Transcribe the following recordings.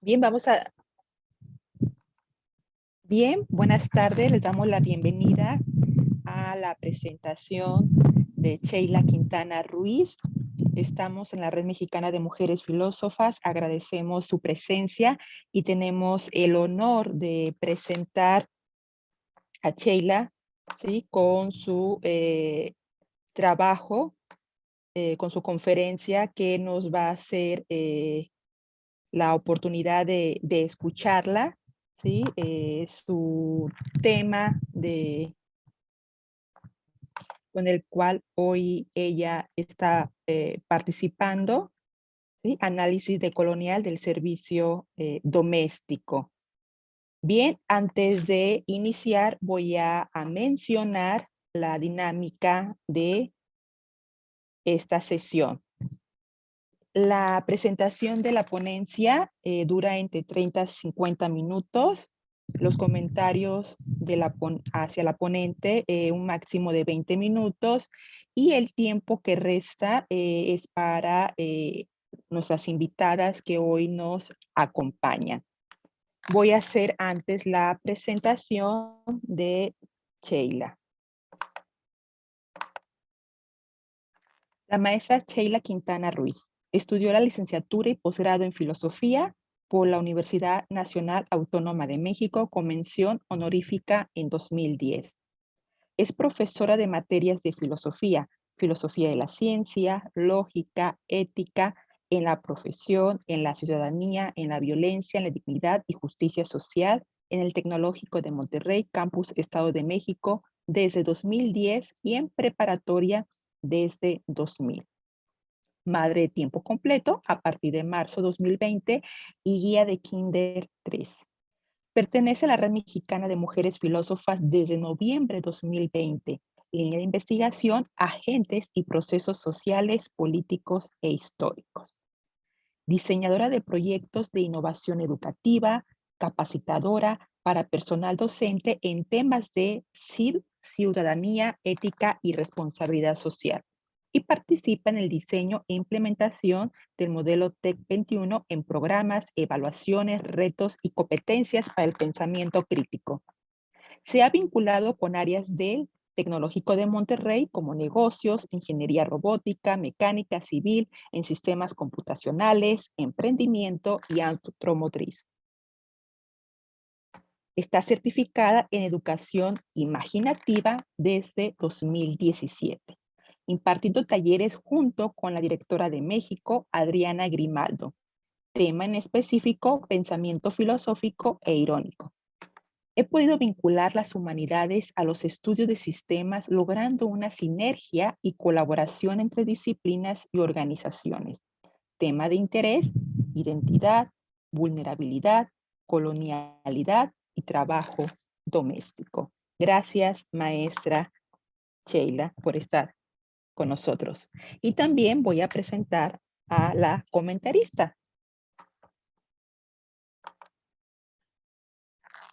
Bien, Bien, buenas tardes. Les damos la bienvenida a la presentación de Sheila Quintana Ruiz. Estamos en la Red Mexicana de Mujeres Filósofas. Agradecemos su presencia y tenemos el honor de presentar a Sheila, ¿sí? Con su trabajo, con su conferencia que nos va a hacer la oportunidad de escucharla, ¿sí? Su tema con el cual hoy ella está participando, ¿sí? Análisis decolonial del servicio doméstico. Bien, antes de iniciar voy a mencionar la dinámica de esta sesión. La presentación de la ponencia dura entre 30 a 50 minutos. Los comentarios hacia la ponente, un máximo de 20 minutos. Y el tiempo que resta es para nuestras invitadas que hoy nos acompañan. Voy a hacer antes la presentación de Sheila. La maestra Sheila Quintana Ruiz estudió la licenciatura y posgrado en filosofía por la Universidad Nacional Autónoma de México con mención honorífica en 2010. Es profesora de materias de filosofía, filosofía de la ciencia, lógica, ética, en la profesión, en la ciudadanía, en la violencia, en la dignidad y justicia social, en el Tecnológico de Monterrey, Campus Estado de México, desde 2010 y en preparatoria desde 2000. Madre de tiempo completo a partir de marzo 2020 y guía de Kinder 3. Pertenece a la Red Mexicana de Mujeres Filósofas desde noviembre de 2020. Línea de investigación, agentes y procesos sociales, políticos e históricos. Diseñadora de proyectos de innovación educativa, capacitadora para personal docente en temas de ciudadanía, ética y responsabilidad social. Y participa en el diseño e implementación del modelo TEC 21 en programas, evaluaciones, retos y competencias para el pensamiento crítico. Se ha vinculado con áreas del Tecnológico de Monterrey como negocios, ingeniería robótica, mecánica civil, en sistemas computacionales, emprendimiento y automotriz. Está certificada en educación imaginativa desde 2017, impartiendo talleres junto con la directora de México, Adriana Grimaldo. Tema en específico, pensamiento filosófico e irónico. He podido vincular las humanidades a los estudios de sistemas, logrando una sinergia y colaboración entre disciplinas y organizaciones. Tema de interés, identidad, vulnerabilidad, colonialidad y trabajo doméstico. Gracias, maestra Sheila, por estar con nosotros. Y también voy a presentar a la comentarista.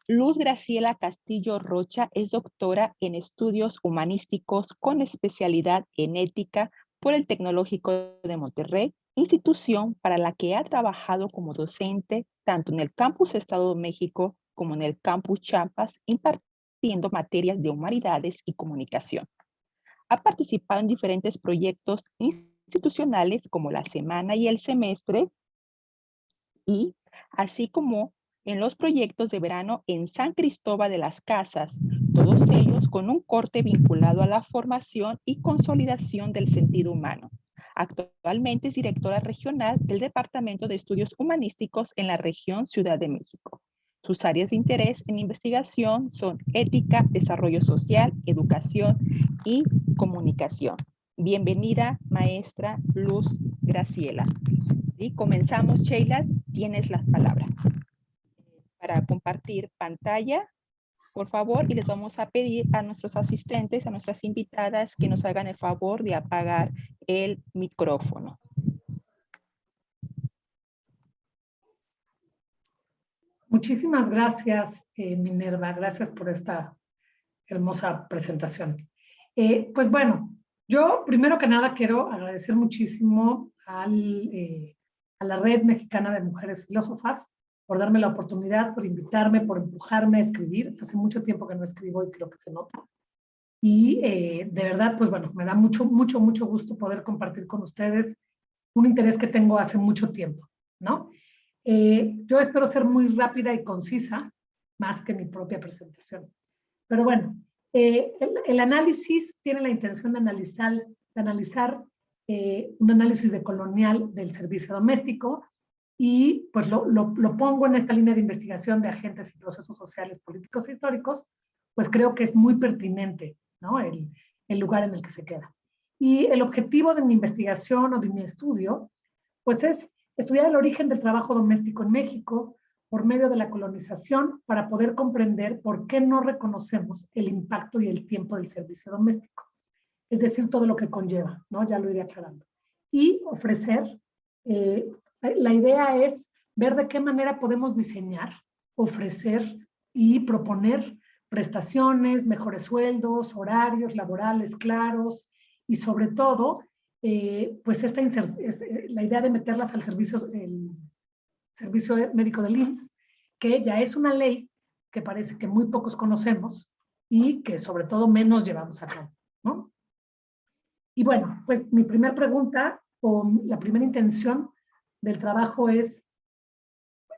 Luz Graciela Castillo Rocha es doctora en estudios humanísticos con especialidad en ética por el Tecnológico de Monterrey, institución para la que ha trabajado como docente tanto en el Campus Estado de México como en el Campus Chiapas, impartiendo materias de humanidades y comunicación. Ha participado en diferentes proyectos institucionales como la semana y el semestre, y así como en los proyectos de verano en San Cristóbal de las Casas, todos ellos con un corte vinculado a la formación y consolidación del sentido humano. Actualmente es directora regional del Departamento de Estudios Humanísticos en la región Ciudad de México. Sus áreas de interés en investigación son ética, desarrollo social, educación y comunicación. Bienvenida, maestra Luz Graciela. Y comenzamos, Sheila, tienes la palabra para compartir pantalla, por favor, y les vamos a pedir a nuestros asistentes, a nuestras invitadas, que nos hagan el favor de apagar el micrófono. Muchísimas gracias, Minerva. Gracias por esta hermosa presentación. Pues bueno, yo primero que nada quiero agradecer muchísimo a la Red Mexicana de Mujeres Filósofas por darme la oportunidad, por invitarme, por empujarme a escribir. Hace mucho tiempo que no escribo y creo que se nota. Y de verdad, pues bueno, me da mucho gusto poder compartir con ustedes un interés que tengo hace mucho tiempo, ¿no? Yo espero ser muy rápida y concisa, más que mi propia presentación. Pero bueno, el análisis tiene la intención de analizar un análisis decolonial del servicio doméstico y pues lo pongo en esta línea de investigación de agentes y procesos sociales, políticos e históricos, pues creo que es muy pertinente, ¿no? El lugar en el que se queda. Y el objetivo de mi investigación o de mi estudio, pues es estudiar el origen del trabajo doméstico en México por medio de la colonización para poder comprender por qué no reconocemos el impacto y el tiempo del servicio doméstico. Es decir, todo lo que conlleva, ¿no? Ya lo iré aclarando. Y ofrecer, la idea es ver de qué manera podemos diseñar, ofrecer y proponer prestaciones, mejores sueldos, horarios laborales claros y sobre todo, pues la idea de meterlas al servicio médico del IMSS, que ya es una ley que parece que muy pocos conocemos y que sobre todo menos llevamos a cabo, ¿no? Y bueno, pues mi primera pregunta o la primera intención del trabajo es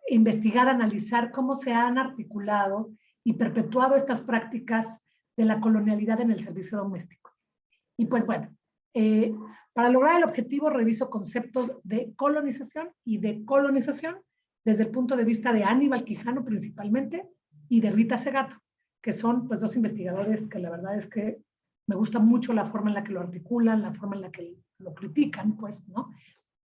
investigar, analizar cómo se han articulado y perpetuado estas prácticas de la colonialidad en el servicio doméstico. Y pues bueno, para lograr el objetivo reviso conceptos de colonización y de colonización desde el punto de vista de Aníbal Quijano principalmente y de Rita Segato, que son pues dos investigadores que la verdad es que me gusta mucho la forma en la que lo articulan, la forma en la que lo critican, pues, ¿no?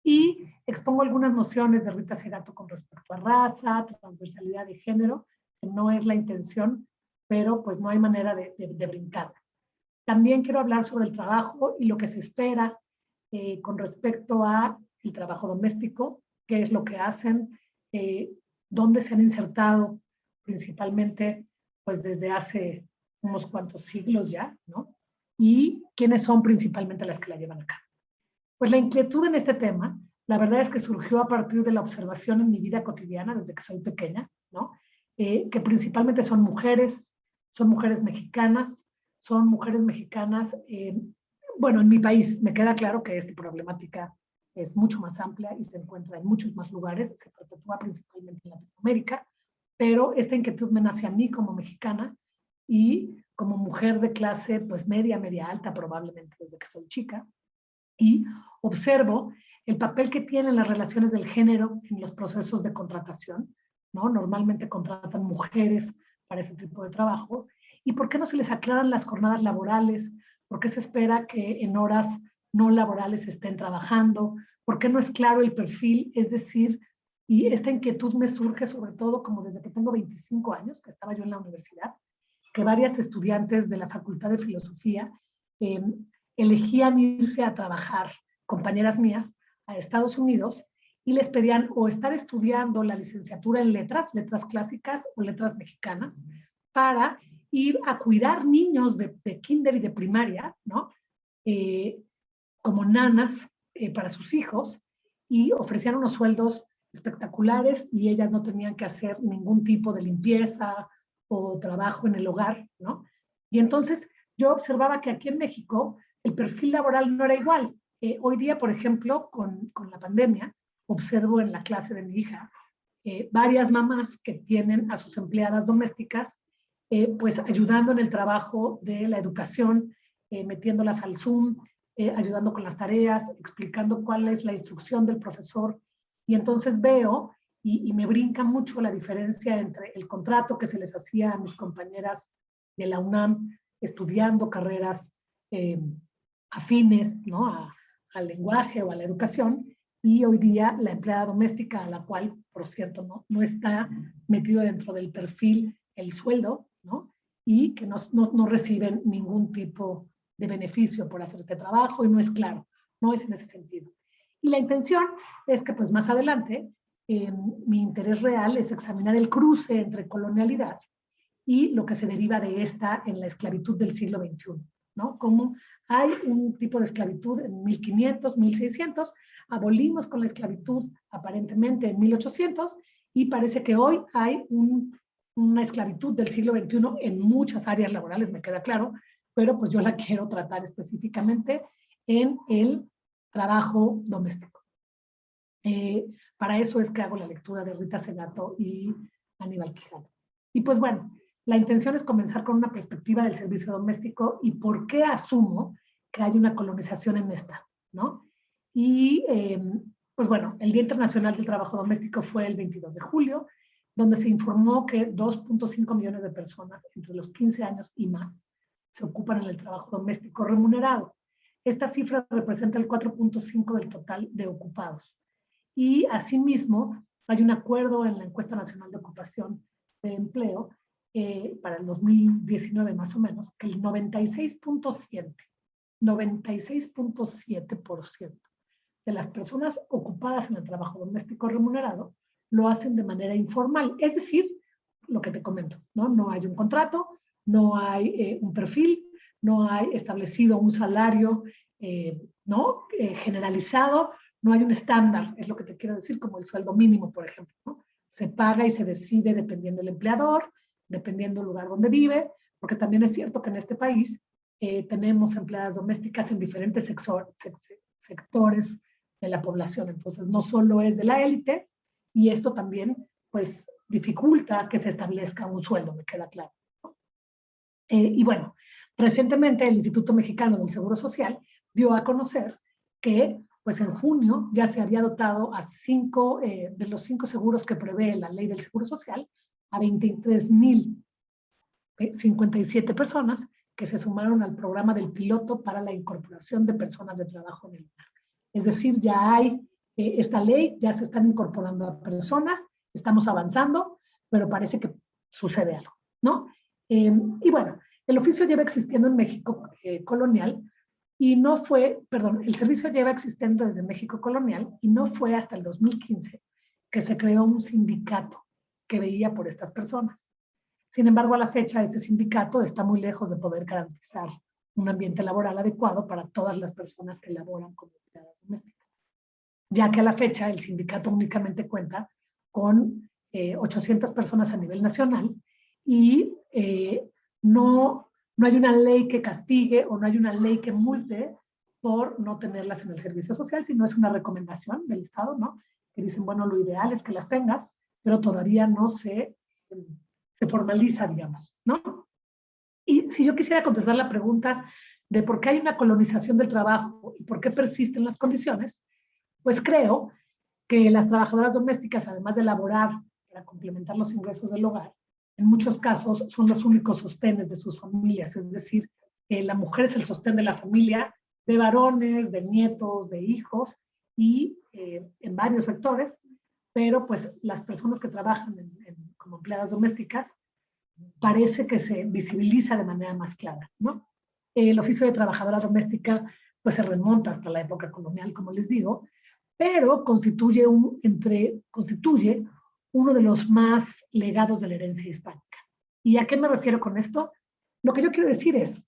Y expongo algunas nociones de Rita Segato con respecto a raza, transversalidad de género, que no es la intención, pero pues no hay manera de brincarla. También quiero hablar sobre el trabajo y lo que se espera con respecto a el trabajo doméstico, qué es lo que hacen, dónde se han insertado principalmente pues desde hace unos cuantos siglos ya, ¿no? Y quiénes son principalmente las que la llevan a cabo. Pues la inquietud en este tema, la verdad es que surgió a partir de la observación en mi vida cotidiana desde que soy pequeña, ¿no? Que principalmente son mujeres mexicanas, bueno, en mi país me queda claro que esta problemática es mucho más amplia y se encuentra en muchos más lugares, se perpetúa principalmente en Latinoamérica, pero esta inquietud me nace a mí como mexicana y como mujer de clase pues media alta probablemente desde que soy chica, y observo el papel que tienen las relaciones del género en los procesos de contratación, ¿no? Normalmente contratan mujeres para ese tipo de trabajo, y por qué no se les aclaran las jornadas laborales, por qué se espera que en horas no laborales estén trabajando, por qué no es claro el perfil, es decir, y esta inquietud me surge sobre todo como desde que tengo 25 años, que estaba yo en la universidad, que varias estudiantes de la Facultad de Filosofía elegían irse a trabajar, compañeras mías, a Estados Unidos y les pedían o estar estudiando la licenciatura en letras clásicas o letras mexicanas, para ir a cuidar niños de kinder y de primaria, ¿no? Como nanas para sus hijos, y ofrecían unos sueldos espectaculares y ellas no tenían que hacer ningún tipo de limpieza o trabajo en el hogar, ¿no? Y entonces yo observaba que aquí en México el perfil laboral no era igual. Hoy día, por ejemplo, con la pandemia, observo en la clase de mi hija varias mamás que tienen a sus empleadas domésticas pues ayudando en el trabajo de la educación, metiéndolas al Zoom, ayudando con las tareas, explicando cuál es la instrucción del profesor. Y entonces veo y me brinca mucho la diferencia entre el contrato que se les hacía a mis compañeras de la UNAM estudiando carreras afines, ¿no? Al lenguaje o a la educación, y hoy día la empleada doméstica, a la cual, por cierto, no está metido dentro del perfil el sueldo, ¿no? Y que no reciben ningún tipo de beneficio por hacer este trabajo, y no es claro, no es en ese sentido. Y la intención es que pues más adelante mi interés real es examinar el cruce entre colonialidad y lo que se deriva de esta en la esclavitud del siglo XXI, ¿no? Como hay un tipo de esclavitud en 1500, 1600, abolimos con la esclavitud aparentemente en 1800, y parece que hoy hay una esclavitud del siglo XXI en muchas áreas laborales, me queda claro, pero pues yo la quiero tratar específicamente en el trabajo doméstico. Para eso es que hago la lectura de Rita Segato y Aníbal Quijano. Y pues bueno, la intención es comenzar con una perspectiva del servicio doméstico y por qué asumo que hay una colonización en esta, ¿no? Y pues bueno, el Día Internacional del Trabajo Doméstico fue el 22 de julio, donde se informó que 2.5 millones de personas entre los 15 años y más se ocupan en el trabajo doméstico remunerado. Esta cifra representa el 4.5% del total de ocupados. Y asimismo, hay un acuerdo en la Encuesta Nacional de Ocupación de Empleo para el 2019 más o menos, que el 96.7% de las personas ocupadas en el trabajo doméstico remunerado lo hacen de manera informal. Es decir, lo que te comento, ¿no? No hay un contrato, no hay un perfil, no hay establecido un salario ¿no? Generalizado, no hay un estándar, es lo que te quiero decir, como el sueldo mínimo, por ejemplo, ¿no? Se paga y se decide dependiendo del empleador, dependiendo del lugar donde vive, porque también es cierto que en este país tenemos empleadas domésticas en diferentes sectores de la población, entonces no solo es de la élite, y esto también, pues, dificulta que se establezca un sueldo, me queda claro, ¿no? Y bueno, recientemente el Instituto Mexicano del Seguro Social dio a conocer que pues en junio ya se había dotado a de los 5 seguros que prevé la ley del Seguro Social a 23,057 personas que se sumaron al programa del piloto para la incorporación de personas de trabajo en el hogar. Es decir, ya hay esta ley, ya se están incorporando a personas, estamos avanzando, pero parece que sucede algo, ¿no? Y bueno, el oficio lleva existiendo en México colonial y no fue, perdón, el servicio lleva existiendo desde México colonial y no fue hasta el 2015 que se creó un sindicato que veía por estas personas. Sin embargo, a la fecha, este sindicato está muy lejos de poder garantizar un ambiente laboral adecuado para todas las personas que laboran como empleadas domésticas, ya que a la fecha el sindicato únicamente cuenta con 800 personas a nivel nacional y no hay una ley que castigue o no hay una ley que multe por no tenerlas en el servicio social, sino es una recomendación del Estado, ¿no? Que dicen, bueno, lo ideal es que las tengas, pero todavía no se formaliza, digamos, ¿no? Y si yo quisiera contestar la pregunta de por qué hay una colonización del trabajo y por qué persisten las condiciones, pues creo que las trabajadoras domésticas, además de laborar para complementar los ingresos del hogar, en muchos casos son los únicos sostenes de sus familias, es decir, la mujer es el sostén de la familia, de varones, de nietos, de hijos, y en varios sectores, pero pues las personas que trabajan como empleadas domésticas parece que se visibiliza de manera más clara, ¿no? El oficio de trabajadora doméstica pues se remonta hasta la época colonial, como les digo, pero constituye uno de los más legados de la herencia hispánica. ¿Y a qué me refiero con esto? Lo que yo quiero decir es,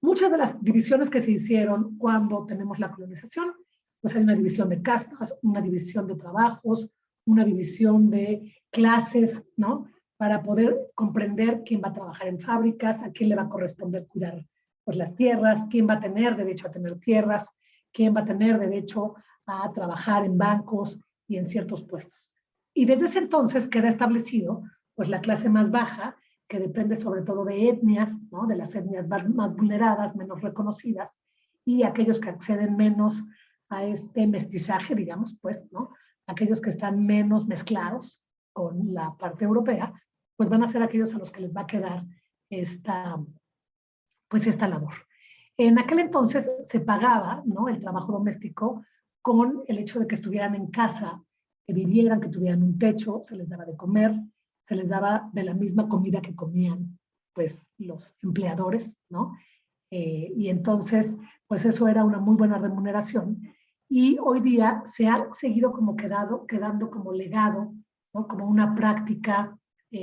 muchas de las divisiones que se hicieron cuando tenemos la colonización, pues hay una división de castas, una división de trabajos, una división de clases, ¿no? Para poder comprender quién va a trabajar en fábricas, a quién le va a corresponder cuidar pues, las tierras, quién va a tener derecho a tener tierras, quién va a tener derecho a trabajar en bancos y en ciertos puestos. Y desde ese entonces queda establecido pues la clase más baja, que depende sobre todo de etnias, ¿no? De las etnias más vulneradas, menos reconocidas, y aquellos que acceden menos a este mestizaje, digamos, pues, ¿no? Aquellos que están menos mezclados con la parte europea, pues van a ser aquellos a los que les va a quedar esta labor. En aquel entonces se pagaba, ¿no? El trabajo doméstico con el hecho de que estuvieran en casa, que vivieran, que tuvieran un techo, se les daba de comer, se les daba de la misma comida que comían pues los empleadores, ¿no? Y entonces, pues eso era una muy buena remuneración. Y hoy día se ha seguido como quedando como legado, ¿no? Como una práctica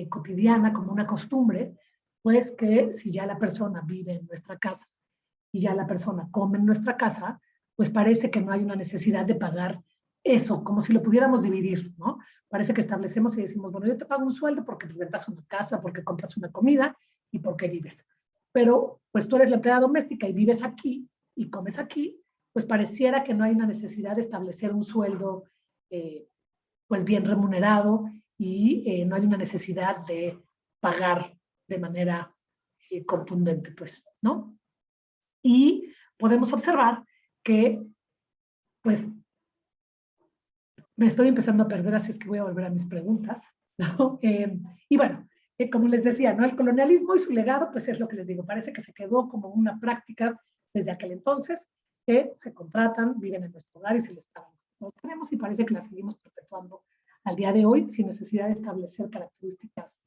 cotidiana, como una costumbre, pues que si ya la persona vive en nuestra casa y ya la persona come en nuestra casa, pues parece que no hay una necesidad de pagar eso, como si lo pudiéramos dividir, ¿no? Parece que establecemos y decimos, bueno, yo te pago un sueldo porque rentas una casa, porque compras una comida y porque vives. Pero, pues tú eres la empleada doméstica y vives aquí y comes aquí, pues pareciera que no hay una necesidad de establecer un sueldo, pues bien remunerado y no hay una necesidad de pagar de manera contundente, pues, ¿no? Y podemos observar que, pues, me estoy empezando a perder, así es que voy a volver a mis preguntas, ¿no? Y bueno, como les decía, ¿no? El colonialismo y su legado, pues es lo que les digo, parece que se quedó como una práctica desde aquel entonces, que se contratan, viven en nuestro hogar y se les paga. Lo tenemos y parece que la seguimos perpetuando al día de hoy sin necesidad de establecer características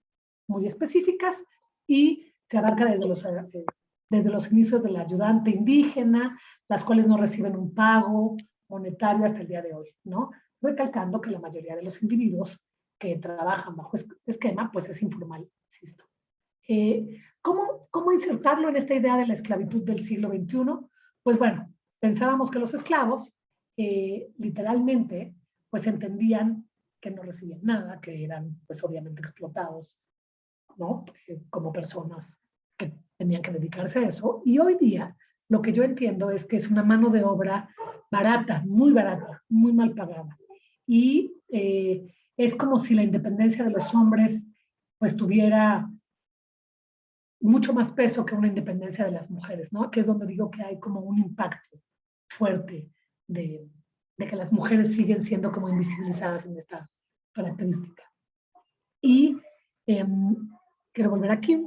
muy específicas y se abarca desde los inicios del ayudante indígena, las cuales no reciben un pago monetario hasta el día de hoy, ¿no? Recalcando que la mayoría de los individuos que trabajan bajo esquema, pues es informal, insisto. ¿Cómo insertarlo en esta idea de la esclavitud del siglo XXI? Pues bueno, pensábamos que los esclavos literalmente pues entendían que no recibían nada, que eran pues obviamente explotados, ¿no? Como personas que tenían que dedicarse a eso. Y hoy día lo que yo entiendo es que es una mano de obra barata, muy mal pagada. Y es como si la independencia de los hombres pues tuviera mucho más peso que una independencia de las mujeres, ¿no? Que es donde digo que hay como un impacto fuerte de que las mujeres siguen siendo como invisibilizadas en esta característica. Y quiero volver aquí.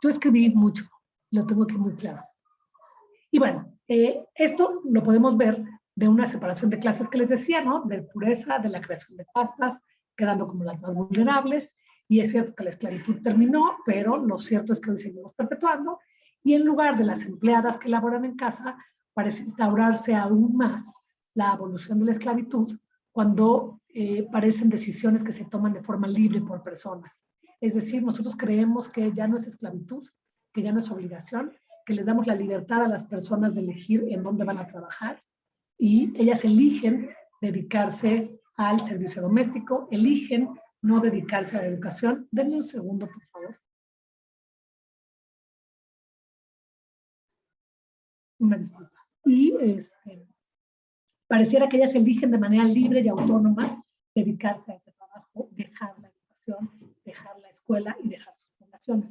Yo escribí mucho, lo tengo aquí muy claro. Y bueno, esto lo podemos ver de una separación de clases que les decía, ¿no? De pureza, de la creación de pastas, quedando como las más vulnerables. Y es cierto que la esclavitud terminó, pero lo cierto es que hoy seguimos perpetuando. Y en lugar de las empleadas que laboran en casa, parece instaurarse aún más la abolición de la esclavitud cuando parecen decisiones que se toman de forma libre por personas. Es decir, nosotros creemos que ya no es esclavitud, que ya no es obligación, que les damos la libertad a las personas de elegir en dónde van a trabajar y ellas eligen dedicarse al servicio doméstico, eligen no dedicarse a la educación. Denme un segundo, por favor. Una disculpa. Y pareciera que ellas eligen de manera libre y autónoma dedicarse a este trabajo, dejar la educación, dejar la escuela y dejar sus poblaciones,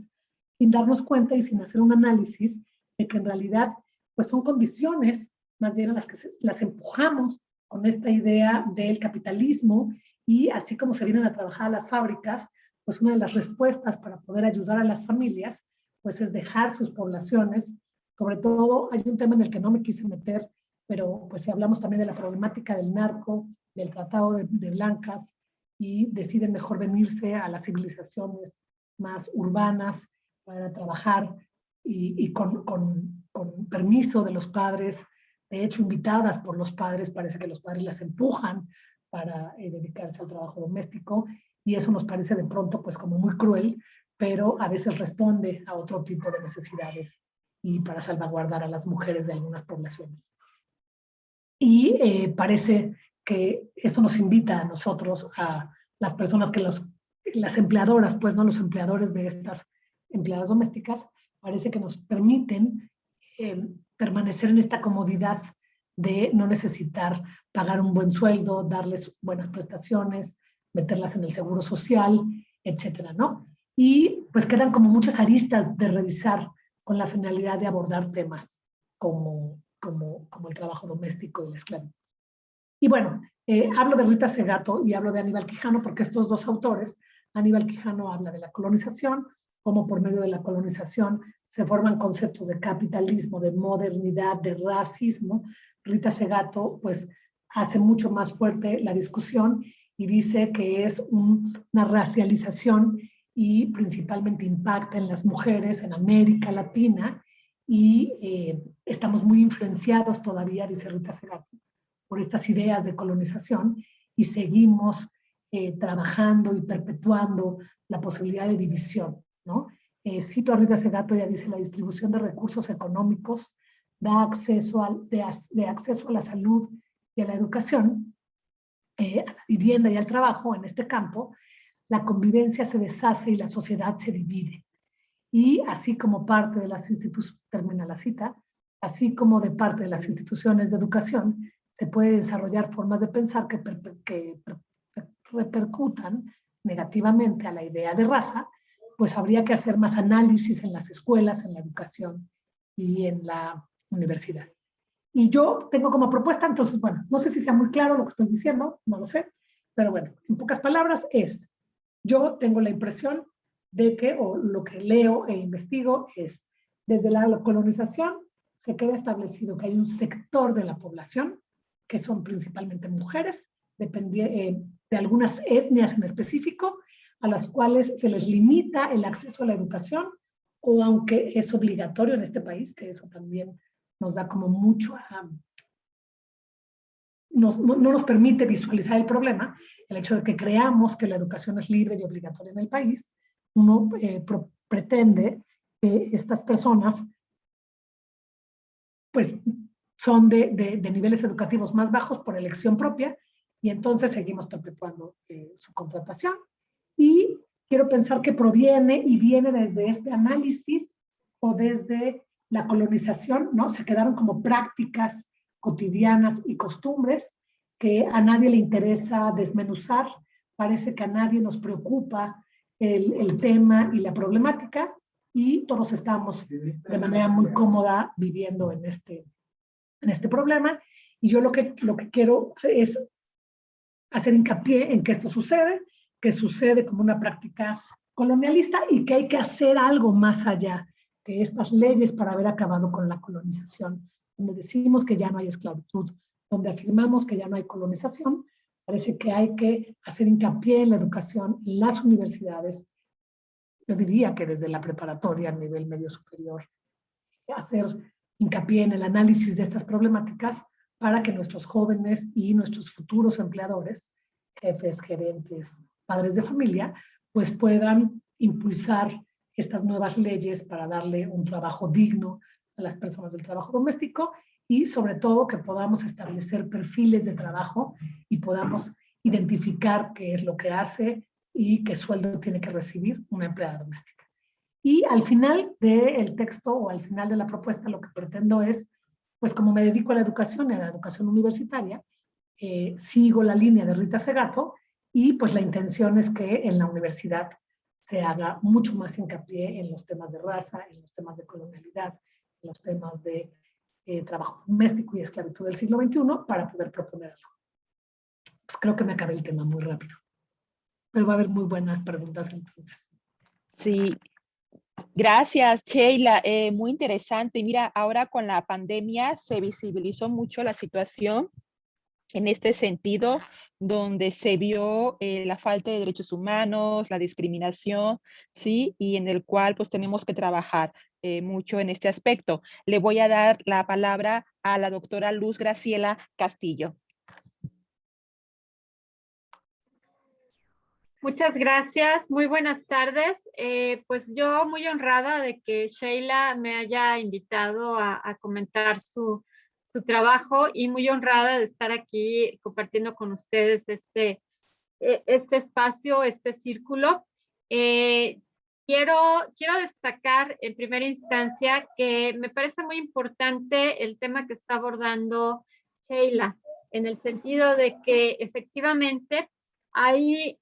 sin darnos cuenta y sin hacer un análisis de que en realidad pues son condiciones más bien a las que las empujamos con esta idea del capitalismo y así como se vienen a trabajar a las fábricas, pues una de las respuestas para poder ayudar a las familias pues es dejar sus poblaciones. Sobre todo hay un tema en el que no me quise meter, pero pues si hablamos también de la problemática del narco, del tratado de blancas y deciden mejor venirse a las civilizaciones más urbanas para trabajar y con permiso de los padres, de hecho invitadas por los padres, parece que los padres las empujan para dedicarse al trabajo doméstico y eso nos parece de pronto pues como muy cruel, pero a veces responde a otro tipo de necesidades y para salvaguardar a las mujeres de algunas poblaciones. Y parece que esto nos invita a nosotros, a las personas que las empleadoras, pues no los empleadores de estas empleadas domésticas, parece que nos permiten permanecer en esta comodidad de no necesitar pagar un buen sueldo, darles buenas prestaciones, meterlas en el seguro social, etcétera, ¿no? Y pues quedan como muchas aristas de revisar con la finalidad de abordar temas como el trabajo doméstico y la esclavitud. Y bueno, hablo de Rita Segato y hablo de Aníbal Quijano porque estos dos autores, Aníbal Quijano habla de la colonización, cómo por medio de la colonización se forman conceptos de capitalismo, de modernidad, de racismo. Rita Segato pues hace mucho más fuerte la discusión y dice que es una racialización y principalmente impacta en las mujeres en América Latina y estamos muy influenciados todavía, dice Rita Segato, por estas ideas de colonización y seguimos trabajando y perpetuando la posibilidad de división, ¿no? Cito a Rita Segato, ella dice, la distribución de recursos económicos da acceso de acceso a la salud y a la educación, a la vivienda y al trabajo en este campo, la convivencia se deshace y la sociedad se divide. Y así como parte de las instituciones, termina la cita, así como de parte de las instituciones de educación, se puede desarrollar formas de pensar que repercutan negativamente a la idea de raza, pues habría que hacer más análisis en las escuelas, en la educación y en la universidad. Y yo tengo como propuesta, entonces, bueno, no sé si sea muy claro lo que estoy diciendo, no lo sé, pero bueno, en pocas palabras es, yo tengo la impresión de que, o lo que leo e investigo es, desde la colonización se queda establecido que hay un sector de la población, que son principalmente mujeres, de algunas etnias en específico, a las cuales se les limita el acceso a la educación, o aunque es obligatorio en este país, que eso también nos da como mucho no nos permite visualizar el problema, el hecho de que creamos que la educación es libre y obligatoria en el país, uno pretende que estas personas pues son de niveles educativos más bajos por elección propia y entonces seguimos perpetuando su contratación. Y quiero pensar que proviene y viene desde este análisis o desde la colonización, ¿no? Se quedaron como prácticas cotidianas y costumbres que a nadie le interesa desmenuzar, parece que a nadie nos preocupa el tema y la problemática y todos estamos de manera muy cómoda viviendo en este problema. Y yo lo que quiero es hacer hincapié en que esto sucede, que sucede como una práctica colonialista y que hay que hacer algo más allá de estas leyes para haber acabado con la colonización, donde decimos que ya no hay esclavitud, donde afirmamos que ya no hay colonización. Parece que hay que hacer hincapié en la educación, en las universidades, yo diría que desde la preparatoria a nivel medio superior, hacer hincapié en el análisis de estas problemáticas para que nuestros jóvenes y nuestros futuros empleadores, jefes, gerentes, padres de familia, pues puedan impulsar estas nuevas leyes para darle un trabajo digno a las personas del trabajo doméstico y sobre todo que podamos establecer perfiles de trabajo y podamos identificar qué es lo que hace y qué sueldo tiene que recibir una empleada doméstica. Y al final del texto o al final de la propuesta lo que pretendo es, pues como me dedico a la educación universitaria, sigo la línea de Rita Segato y pues la intención es que en la universidad se haga mucho más hincapié en los temas de raza, en los temas de colonialidad, en los temas de trabajo doméstico y esclavitud del siglo XXI para poder proponerlo. Pues creo que me acabé el tema muy rápido, pero va a haber muy buenas preguntas entonces. Sí, gracias, Sheila. Muy interesante. Mira, ahora con la pandemia se visibilizó mucho la situación en este sentido, donde se vio la falta de derechos humanos, la discriminación, ¿sí? Y en el cual pues tenemos que trabajar mucho en este aspecto. Le voy a dar la palabra a la doctora Luz Graciela Castillo. Muchas gracias, muy buenas tardes. Pues yo muy honrada de que Sheila me haya invitado a comentar su trabajo y muy honrada de estar aquí compartiendo con ustedes este espacio, este círculo. Quiero destacar en primera instancia que me parece muy importante el tema que está abordando Sheila, en el sentido de que efectivamente hay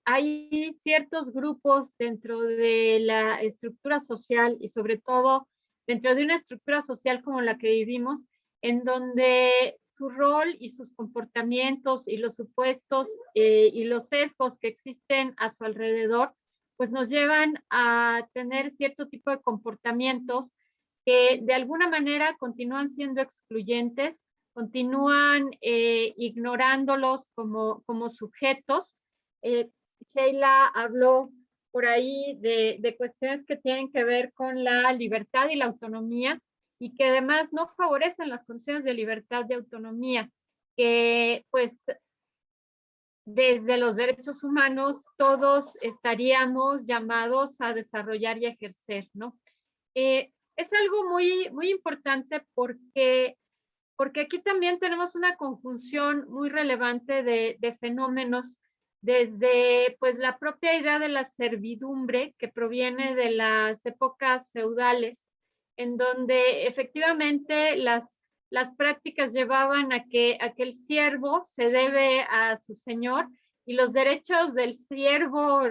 ciertos grupos dentro de la estructura social y sobre todo dentro de una estructura social como la que vivimos, en donde su rol y sus comportamientos y los supuestos y los sesgos que existen a su alrededor, pues nos llevan a tener cierto tipo de comportamientos que de alguna manera continúan siendo excluyentes, continúan ignorándolos como sujetos. Sheila habló por ahí de cuestiones que tienen que ver con la libertad y la autonomía y que además no favorecen las condiciones de libertad y autonomía, que pues desde los derechos humanos todos estaríamos llamados a desarrollar y ejercer, ¿no? Es algo muy importante porque porque aquí también tenemos una conjunción muy relevante de fenómenos, desde pues la propia idea de la servidumbre que proviene de las épocas feudales, en donde efectivamente las prácticas llevaban a que el siervo se debe a su señor y los derechos del siervo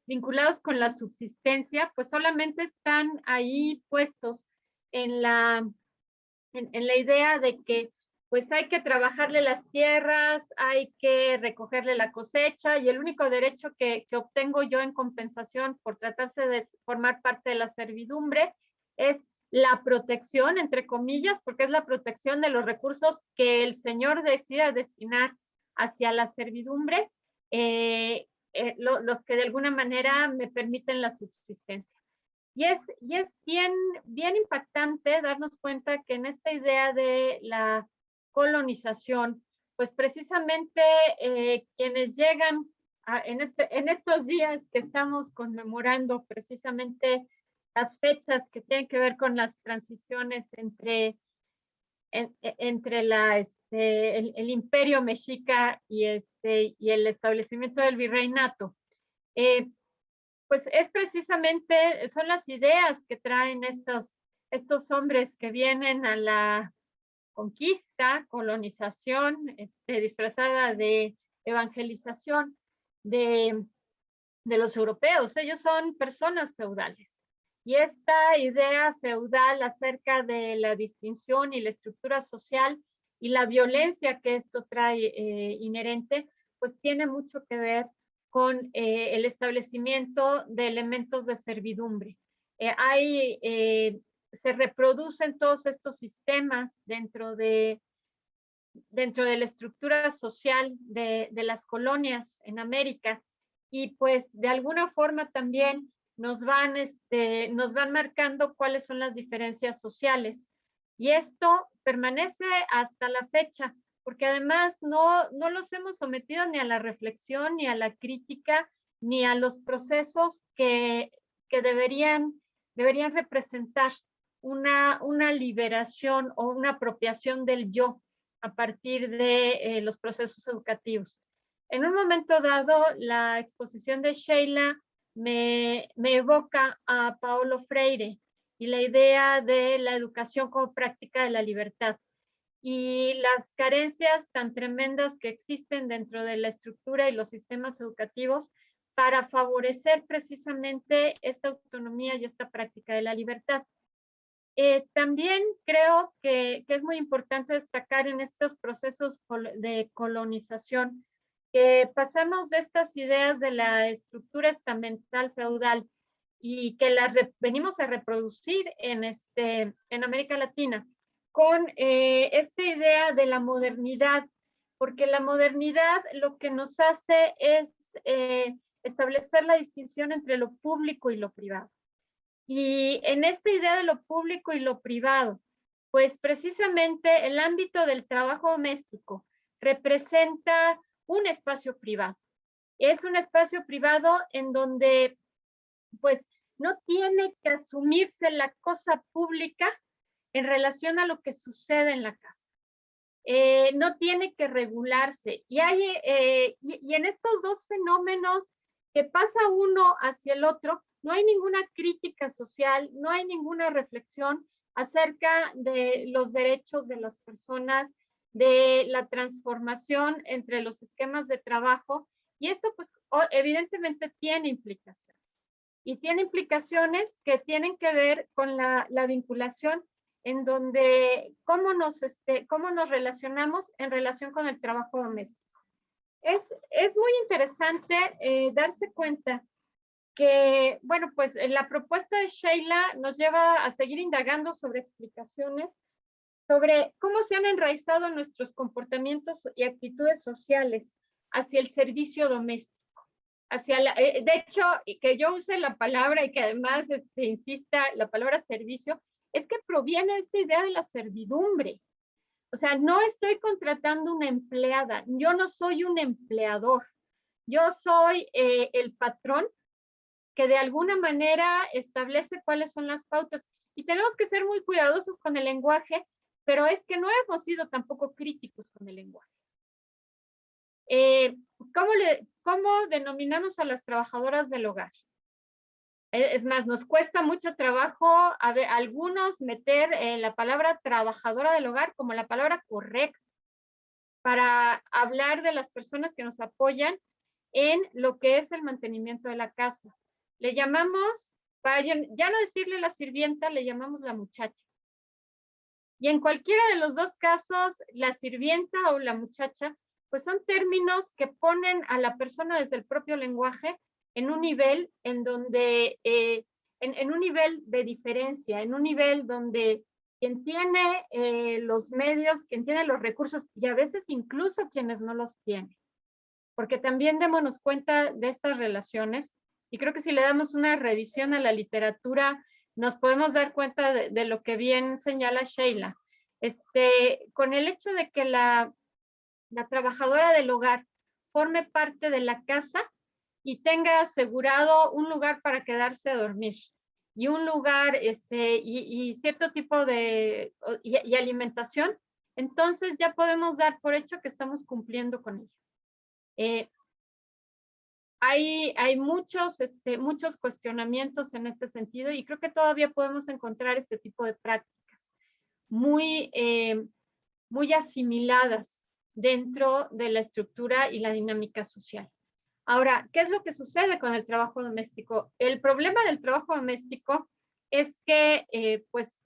vinculados con la subsistencia, pues solamente están ahí puestos en la idea de que pues hay que trabajarle las tierras, hay que recogerle la cosecha y el único derecho que obtengo yo en compensación por tratarse de formar parte de la servidumbre es la protección, entre comillas, porque es la protección de los recursos que el señor decida destinar hacia la servidumbre, los que de alguna manera me permiten la subsistencia. Y es bien impactante darnos cuenta que en esta idea de la colonización, pues precisamente quienes llegan en estos días que estamos conmemorando precisamente las fechas que tienen que ver con las transiciones entre el imperio mexica y el establecimiento del virreinato. Pues es precisamente, son las ideas que traen estos hombres que vienen a la conquista, colonización, disfrazada de evangelización de los europeos. Ellos son personas feudales. Y esta idea feudal acerca de la distinción y la estructura social y la violencia que esto trae inherente, pues tiene mucho que ver con el establecimiento de elementos de servidumbre. Se reproducen todos estos sistemas dentro de la estructura social de las colonias en América, y pues de alguna forma también nos van marcando cuáles son las diferencias sociales. Y esto permanece hasta la fecha, porque además no los hemos sometido ni a la reflexión, ni a la crítica, ni a los procesos que deberían representar una liberación o una apropiación del yo a partir de los procesos educativos. En un momento dado, la exposición de Sheila me evoca a Paulo Freire y la idea de la educación como práctica de la libertad y las carencias tan tremendas que existen dentro de la estructura y los sistemas educativos para favorecer precisamente esta autonomía y esta práctica de la libertad. También creo que es muy importante destacar en estos procesos de colonización que pasamos de estas ideas de la estructura estamental feudal y que las venimos a reproducir en América Latina con esta idea de la modernidad, porque la modernidad lo que nos hace es establecer la distinción entre lo público y lo privado. Y en esta idea de lo público y lo privado, pues precisamente el ámbito del trabajo doméstico representa un espacio privado. Es un espacio privado en donde pues no tiene que asumirse la cosa pública en relación a lo que sucede en la casa. No tiene que regularse. Y en estos dos fenómenos que pasa uno hacia el otro, no hay ninguna crítica social, no hay ninguna reflexión acerca de los derechos de las personas, de la transformación entre los esquemas de trabajo, y esto pues evidentemente tiene implicaciones. Y tiene implicaciones que tienen que ver con la vinculación en donde cómo nos relacionamos en relación con el trabajo doméstico. Es muy interesante darse cuenta que, bueno, pues la propuesta de Sheila nos lleva a seguir indagando sobre explicaciones sobre cómo se han enraizado nuestros comportamientos y actitudes sociales hacia el servicio doméstico. De hecho, que yo use la palabra y que además insista la palabra servicio, es que proviene de esta idea de la servidumbre. O sea, no estoy contratando una empleada, yo no soy un empleador, yo soy el patrón que de alguna manera establece cuáles son las pautas. Y tenemos que ser muy cuidadosos con el lenguaje pero es que no hemos sido tampoco críticos con el lenguaje. ¿Cómo denominamos a las trabajadoras del hogar? Es más, nos cuesta mucho trabajo a algunos meter la palabra trabajadora del hogar como la palabra correcta para hablar de las personas que nos apoyan en lo que es el mantenimiento de la casa. Le llamamos, para ya no decirle la sirvienta, le llamamos la muchacha. Y en cualquiera de los dos casos, la sirvienta o la muchacha, pues son términos que ponen a la persona desde el propio lenguaje en un nivel en donde, en un nivel de diferencia, en un nivel donde quien tiene los medios, quien tiene los recursos y a veces incluso quienes no los tienen. Porque también démonos cuenta de estas relaciones y creo que si le damos una revisión a la literatura, nos podemos dar cuenta de lo que bien señala Sheila. Con el hecho de que la trabajadora del hogar forme parte de la casa y tenga asegurado un lugar para quedarse a dormir y un lugar y cierto tipo de y alimentación, entonces ya podemos dar por hecho que estamos cumpliendo con ello. Hay muchos cuestionamientos en este sentido y creo que todavía podemos encontrar este tipo de prácticas muy asimiladas dentro de la estructura y la dinámica social. Ahora, ¿qué es lo que sucede con el trabajo doméstico? El problema del trabajo doméstico es que, pues,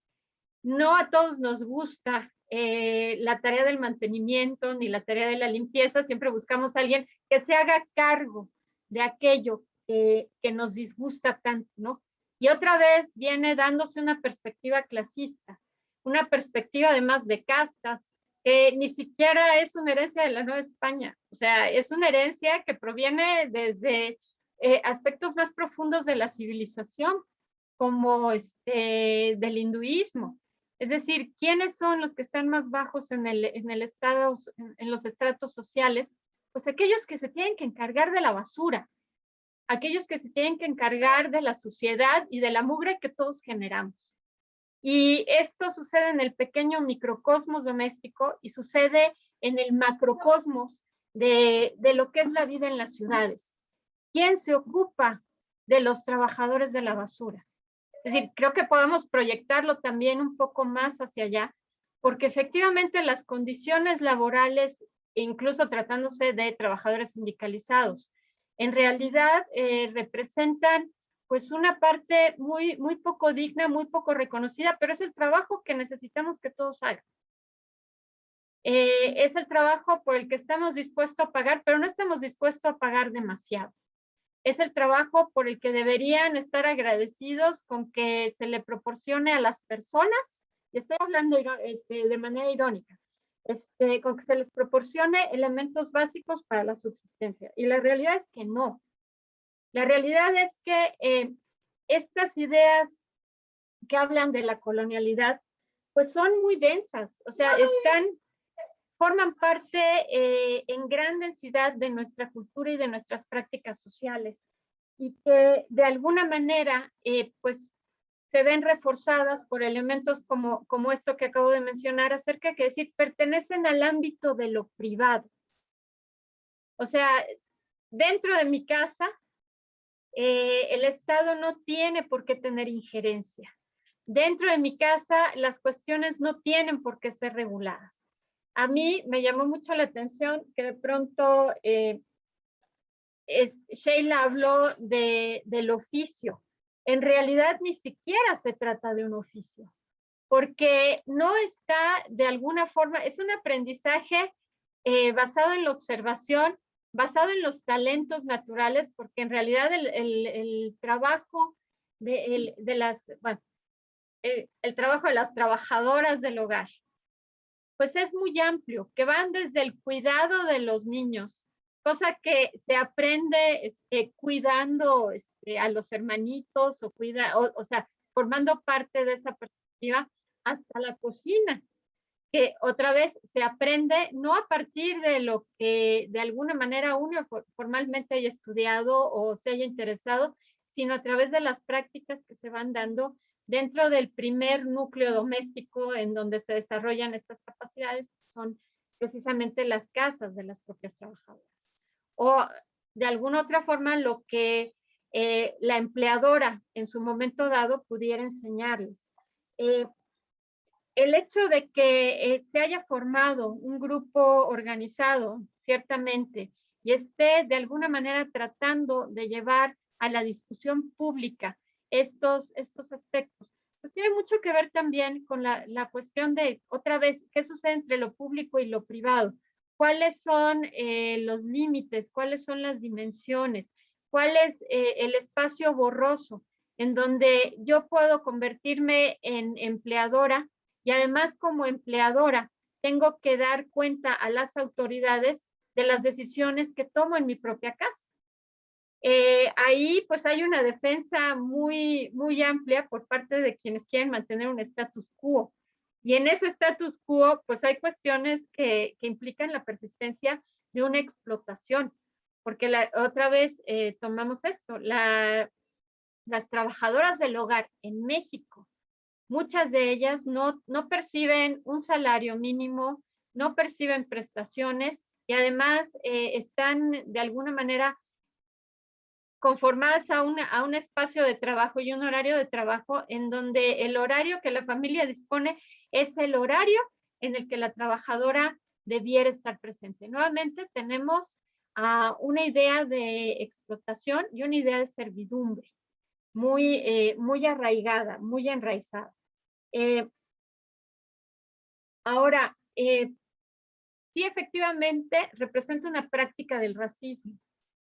no a todos nos gusta la tarea del mantenimiento ni la tarea de la limpieza. Siempre buscamos a alguien que se haga cargo de aquello que nos disgusta tanto, ¿no? Y otra vez viene dándose una perspectiva clasista, una perspectiva además de castas, que ni siquiera es una herencia de la Nueva España, o sea, es una herencia que proviene desde aspectos más profundos de la civilización, como del hinduismo. Es decir, ¿quiénes son los que están más bajos en los estratos sociales? Pues aquellos que se tienen que encargar de la basura, aquellos que se tienen que encargar de la suciedad y de la mugre que todos generamos. Y esto sucede en el pequeño microcosmos doméstico y sucede en el macrocosmos de lo que es la vida en las ciudades. ¿Quién se ocupa de los trabajadores de la basura? Es decir, creo que podemos proyectarlo también un poco más hacia allá, porque efectivamente las condiciones laborales, incluso tratándose de trabajadores sindicalizados, en realidad representan pues una parte muy poco digna, muy poco reconocida, pero es el trabajo que necesitamos que todos hagan. Es el trabajo por el que estamos dispuestos a pagar, pero no estamos dispuestos a pagar demasiado. Es el trabajo por el que deberían estar agradecidos con que se le proporcione a las personas, y estoy hablando de manera irónica, con que se les proporcione elementos básicos para la subsistencia. Y la realidad es que no. La realidad es que estas ideas que hablan de la colonialidad, pues son muy densas, o sea, forman parte en gran densidad de nuestra cultura y de nuestras prácticas sociales, y que de alguna manera, pues, se ven reforzadas por elementos como esto que acabo de mencionar, acerca de decir, pertenecen al ámbito de lo privado. O sea, dentro de mi casa, el Estado no tiene por qué tener injerencia. Dentro de mi casa, las cuestiones no tienen por qué ser reguladas. A mí me llamó mucho la atención que de pronto Sheila habló del oficio. En realidad ni siquiera se trata de un oficio, porque no está de alguna forma, es un aprendizaje basado en la observación, basado en los talentos naturales, porque en realidad el trabajo el trabajo de las trabajadoras del hogar, pues es muy amplio, que van desde el cuidado de los niños, cosa que se aprende cuidando a los hermanitos o sea, formando parte de esa perspectiva, hasta la cocina, que otra vez se aprende no a partir de lo que de alguna manera uno formalmente haya estudiado o se haya interesado, sino a través de las prácticas que se van dando dentro del primer núcleo doméstico en donde se desarrollan estas capacidades, son precisamente las casas de las propias trabajadoras. O de alguna otra forma lo que la empleadora en su momento dado pudiera enseñarles. El hecho de que se haya formado un grupo organizado, ciertamente, y esté de alguna manera tratando de llevar a la discusión pública estos aspectos, pues tiene mucho que ver también con la cuestión de, otra vez, qué sucede entre lo público y lo privado. ¿Cuáles son los límites? ¿Cuáles son las dimensiones? ¿Cuál es el espacio borroso en donde yo puedo convertirme en empleadora? Y además, como empleadora, tengo que dar cuenta a las autoridades de las decisiones que tomo en mi propia casa. Ahí pues hay una defensa muy amplia por parte de quienes quieren mantener un status quo. Y en ese status quo pues hay cuestiones que implican la persistencia de una explotación. Porque otra vez tomamos esto, las trabajadoras del hogar en México, muchas de ellas no perciben un salario mínimo, no perciben prestaciones y además están de alguna manera conformadas a un espacio de trabajo y un horario de trabajo en donde el horario que la familia dispone es el horario en el que la trabajadora debiera estar presente. Nuevamente tenemos una idea de explotación y una idea de servidumbre muy arraigada, muy enraizada. Ahora, sí, efectivamente, representa una práctica del racismo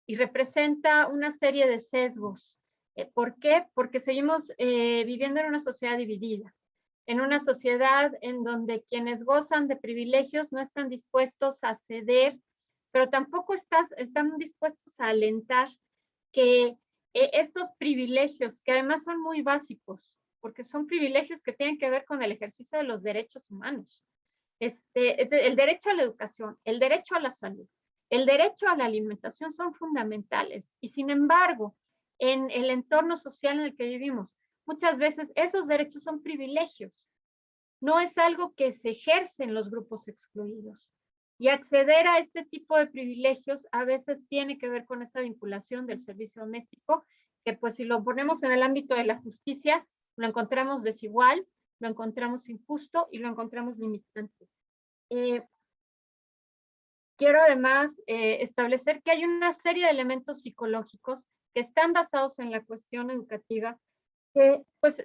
y representa una serie de sesgos. ¿Por qué? Porque seguimos viviendo en una sociedad dividida, en una sociedad en donde quienes gozan de privilegios no están dispuestos a ceder, pero tampoco están dispuestos a alentar que estos privilegios, que además son muy básicos, porque son privilegios que tienen que ver con el ejercicio de los derechos humanos. El derecho a la educación, el derecho a la salud, el derecho a la alimentación son fundamentales y sin embargo, en el entorno social en el que vivimos, muchas veces esos derechos son privilegios. No es algo que se ejerce en los grupos excluidos. Y acceder a este tipo de privilegios a veces tiene que ver con esta vinculación del servicio doméstico, que pues si lo ponemos en el ámbito de la justicia, lo encontramos desigual, lo encontramos injusto y lo encontramos limitante. Quiero además establecer que hay una serie de elementos psicológicos que están basados en la cuestión educativa, que pues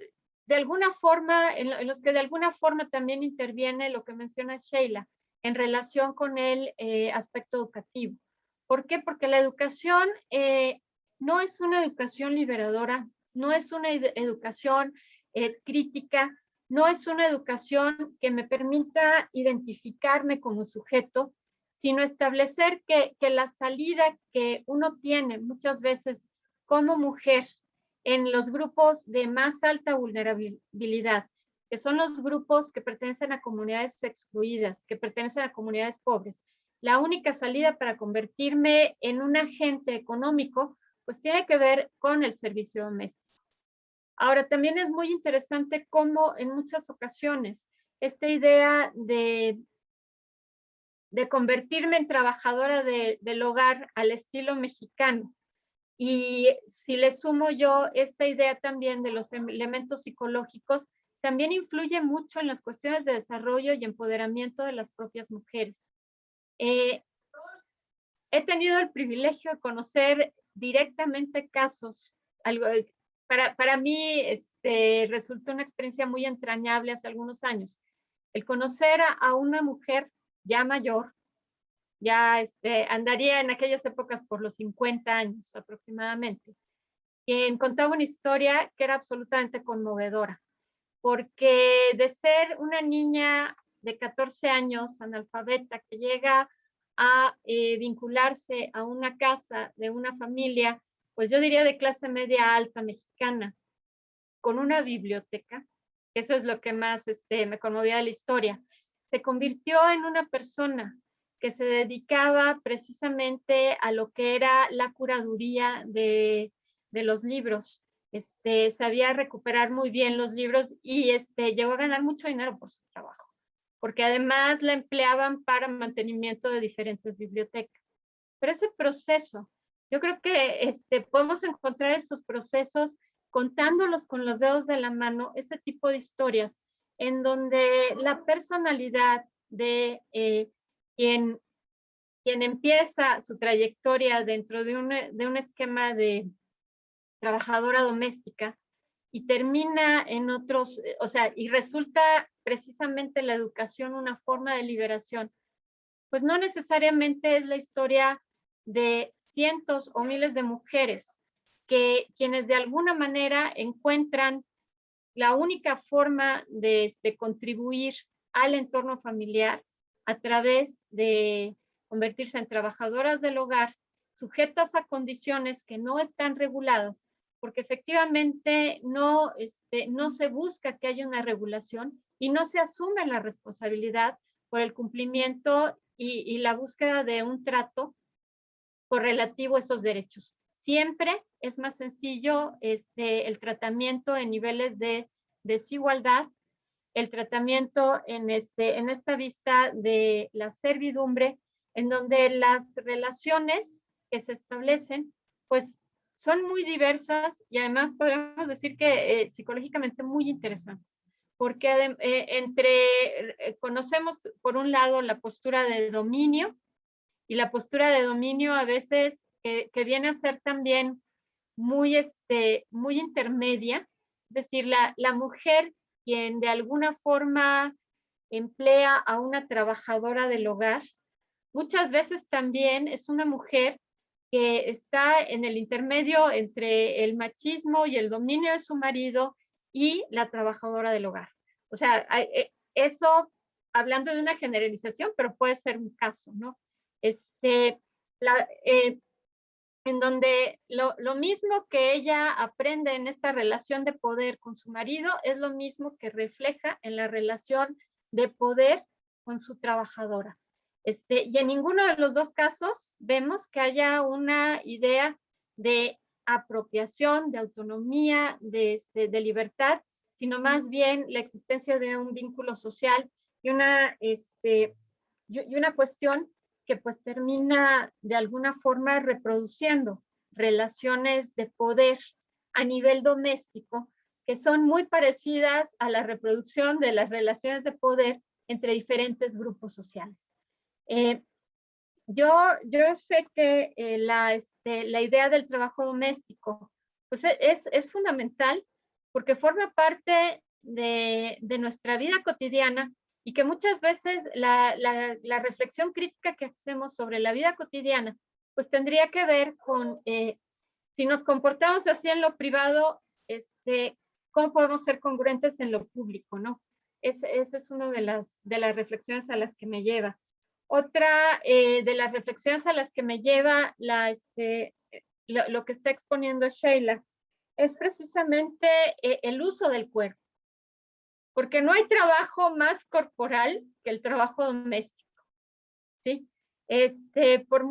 de alguna forma, en los que de alguna forma también interviene lo que menciona Sheila, en relación con el aspecto educativo. ¿Por qué? Porque la educación no es una educación liberadora, no es una educación crítica, no es una educación que me permita identificarme como sujeto, sino establecer que la salida que uno tiene muchas veces como mujer en los grupos de más alta vulnerabilidad, que son los grupos que pertenecen a comunidades excluidas, que pertenecen a comunidades pobres. La única salida para convertirme en un agente económico, pues tiene que ver con el servicio doméstico. Ahora, también es muy interesante cómo en muchas ocasiones esta idea de convertirme en trabajadora del hogar al estilo mexicano, y si le sumo yo esta idea también de los elementos psicológicos, también influye mucho en las cuestiones de desarrollo y empoderamiento de las propias mujeres. He tenido el privilegio de conocer directamente casos. Para mí resultó una experiencia muy entrañable hace algunos años. El conocer a una mujer ya mayor, ya andaría en aquellas épocas por los 50 años aproximadamente, quien contaba una historia que era absolutamente conmovedora, porque de ser una niña de 14 años, analfabeta, que llega a vincularse a una casa de una familia, pues yo diría de clase media alta mexicana, con una biblioteca, eso es lo que más me conmovía de la historia, se convirtió en una persona que se dedicaba precisamente a lo que era la curaduría de los libros, sabía recuperar muy bien los libros y llegó a ganar mucho dinero por su trabajo, porque además la empleaban para mantenimiento de diferentes bibliotecas. Pero ese proceso, yo creo que podemos encontrar estos procesos contándolos con los dedos de la mano, ese tipo de historias en donde la personalidad de quien empieza su trayectoria dentro de un esquema de trabajadora doméstica y termina en otros, o sea, y resulta precisamente la educación una forma de liberación, pues no necesariamente es la historia de cientos o miles de mujeres quienes de alguna manera encuentran la única forma de contribuir al entorno familiar a través de convertirse en trabajadoras del hogar, sujetas a condiciones que no están reguladas, porque efectivamente no se busca que haya una regulación y no se asume la responsabilidad por el cumplimiento y la búsqueda de un trato correlativo a esos derechos. Siempre es más sencillo el tratamiento en niveles de desigualdad, el tratamiento en esta vista de la servidumbre, en donde las relaciones que se establecen, pues son muy diversas y además podemos decir que psicológicamente muy interesantes, porque conocemos por un lado la postura de dominio, y la postura de dominio a veces que viene a ser también muy intermedia, es decir, la mujer quien de alguna forma emplea a una trabajadora del hogar, muchas veces también es una mujer que está en el intermedio entre el machismo y el dominio de su marido y la trabajadora del hogar. O sea, eso hablando de una generalización, pero puede ser un caso, ¿no? En donde lo mismo que ella aprende en esta relación de poder con su marido es lo mismo que refleja en la relación de poder con su trabajadora. Y en ninguno de los dos casos vemos que haya una idea de apropiación, de autonomía, de libertad, sino más bien la existencia de un vínculo social y una cuestión que pues termina de alguna forma reproduciendo relaciones de poder a nivel doméstico que son muy parecidas a la reproducción de las relaciones de poder entre diferentes grupos sociales. Yo sé que la idea del trabajo doméstico pues es fundamental porque forma parte de nuestra vida cotidiana y que muchas veces la reflexión crítica que hacemos sobre la vida cotidiana pues tendría que ver con si nos comportamos así en lo privado, cómo podemos ser congruentes en lo público, ¿no? Esa es una de las reflexiones a las que me lleva. Otra de las reflexiones a las que me lleva lo que está exponiendo Sheila es precisamente el uso del cuerpo, porque no hay trabajo más corporal que el trabajo doméstico, ¿sí? Por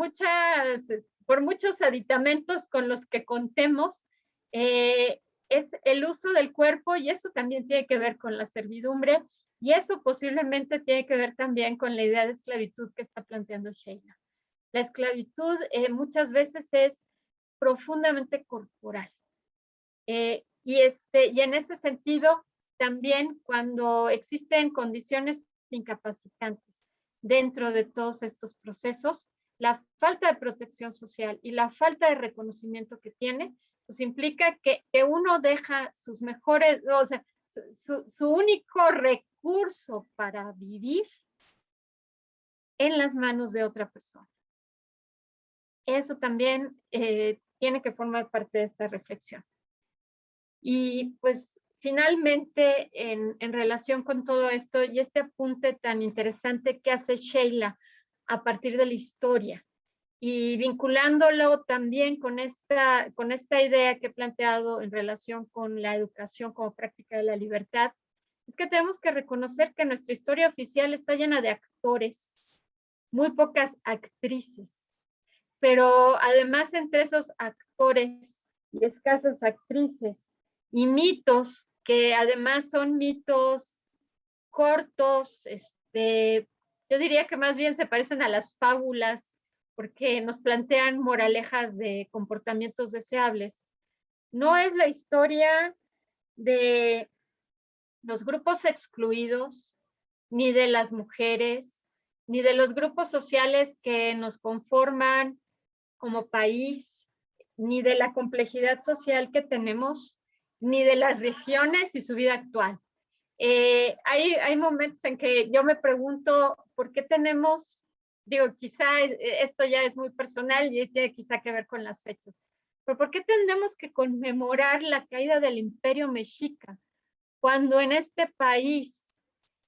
muchos aditamentos con los que contemos, es el uso del cuerpo y eso también tiene que ver con la servidumbre y eso posiblemente tiene que ver también con la idea de esclavitud que está planteando Sheila. La esclavitud muchas veces es profundamente corporal. Y en ese sentido, también cuando existen condiciones incapacitantes dentro de todos estos procesos, la falta de protección social y la falta de reconocimiento que tiene, pues implica que uno deja sus mejores, o sea, su único recurso para vivir en las manos de otra persona. Eso también tiene que formar parte de esta reflexión. Y pues finalmente, en relación con todo esto y este apunte tan interesante que hace Sheila a partir de la historia y vinculándolo también con esta idea que he planteado en relación con la educación como práctica de la libertad, es que tenemos que reconocer que nuestra historia oficial está llena de actores, muy pocas actrices, pero además entre esos actores y escasas actrices, y mitos, que además son mitos cortos, yo diría que más bien se parecen a las fábulas, porque nos plantean moralejas de comportamientos deseables. No es la historia de los grupos excluidos, ni de las mujeres, ni de los grupos sociales que nos conforman como país, ni de la complejidad social que tenemos, ni de las regiones y su vida actual. Hay momentos en que yo me pregunto por qué tenemos, digo, quizá esto ya es muy personal y tiene quizá que ver con las fechas, pero ¿por qué tendremos que conmemorar la caída del Imperio Mexica cuando en este país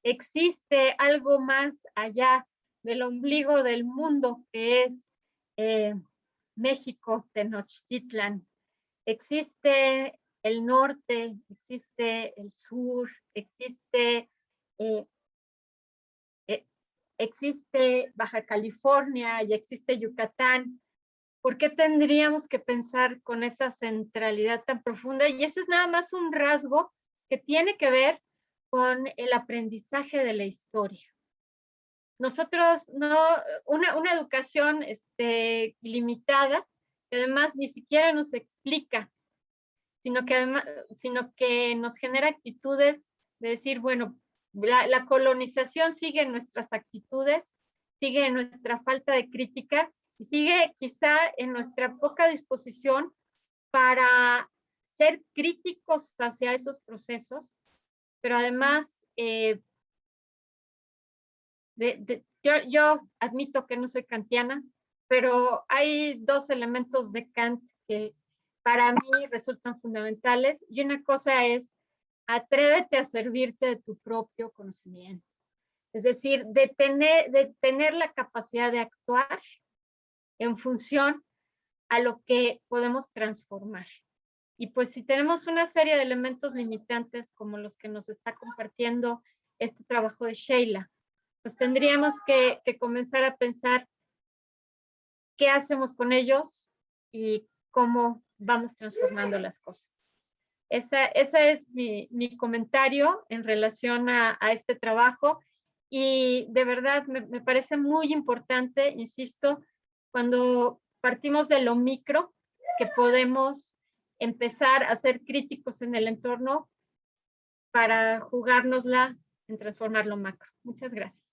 existe algo más allá del ombligo del mundo, que es México, Tenochtitlan? Existe el norte, existe el sur, existe Baja California y existe Yucatán. ¿Por qué tendríamos que pensar con esa centralidad tan profunda? Y ese es nada más un rasgo que tiene que ver con el aprendizaje de la historia. Nosotros una educación limitada, que además ni siquiera nos explica, sino que nos genera actitudes de decir, bueno, la colonización sigue en nuestras actitudes, sigue en nuestra falta de crítica y sigue quizá en nuestra poca disposición para ser críticos hacia esos procesos, pero además yo admito que no soy kantiana, pero hay dos elementos de Kant que para mí resultan fundamentales, y una cosa es atrévete a servirte de tu propio conocimiento. Es decir, de tener la capacidad de actuar en función a lo que podemos transformar. Y pues si tenemos una serie de elementos limitantes como los que nos está compartiendo este trabajo de Sheila, pues tendríamos que comenzar a pensar qué hacemos con ellos y cómo vamos transformando las cosas. Ese es mi comentario en relación a este trabajo, y de verdad me parece muy importante, insisto, cuando partimos de lo micro, que podemos empezar a ser críticos en el entorno para jugárnosla en transformar lo macro. Muchas gracias.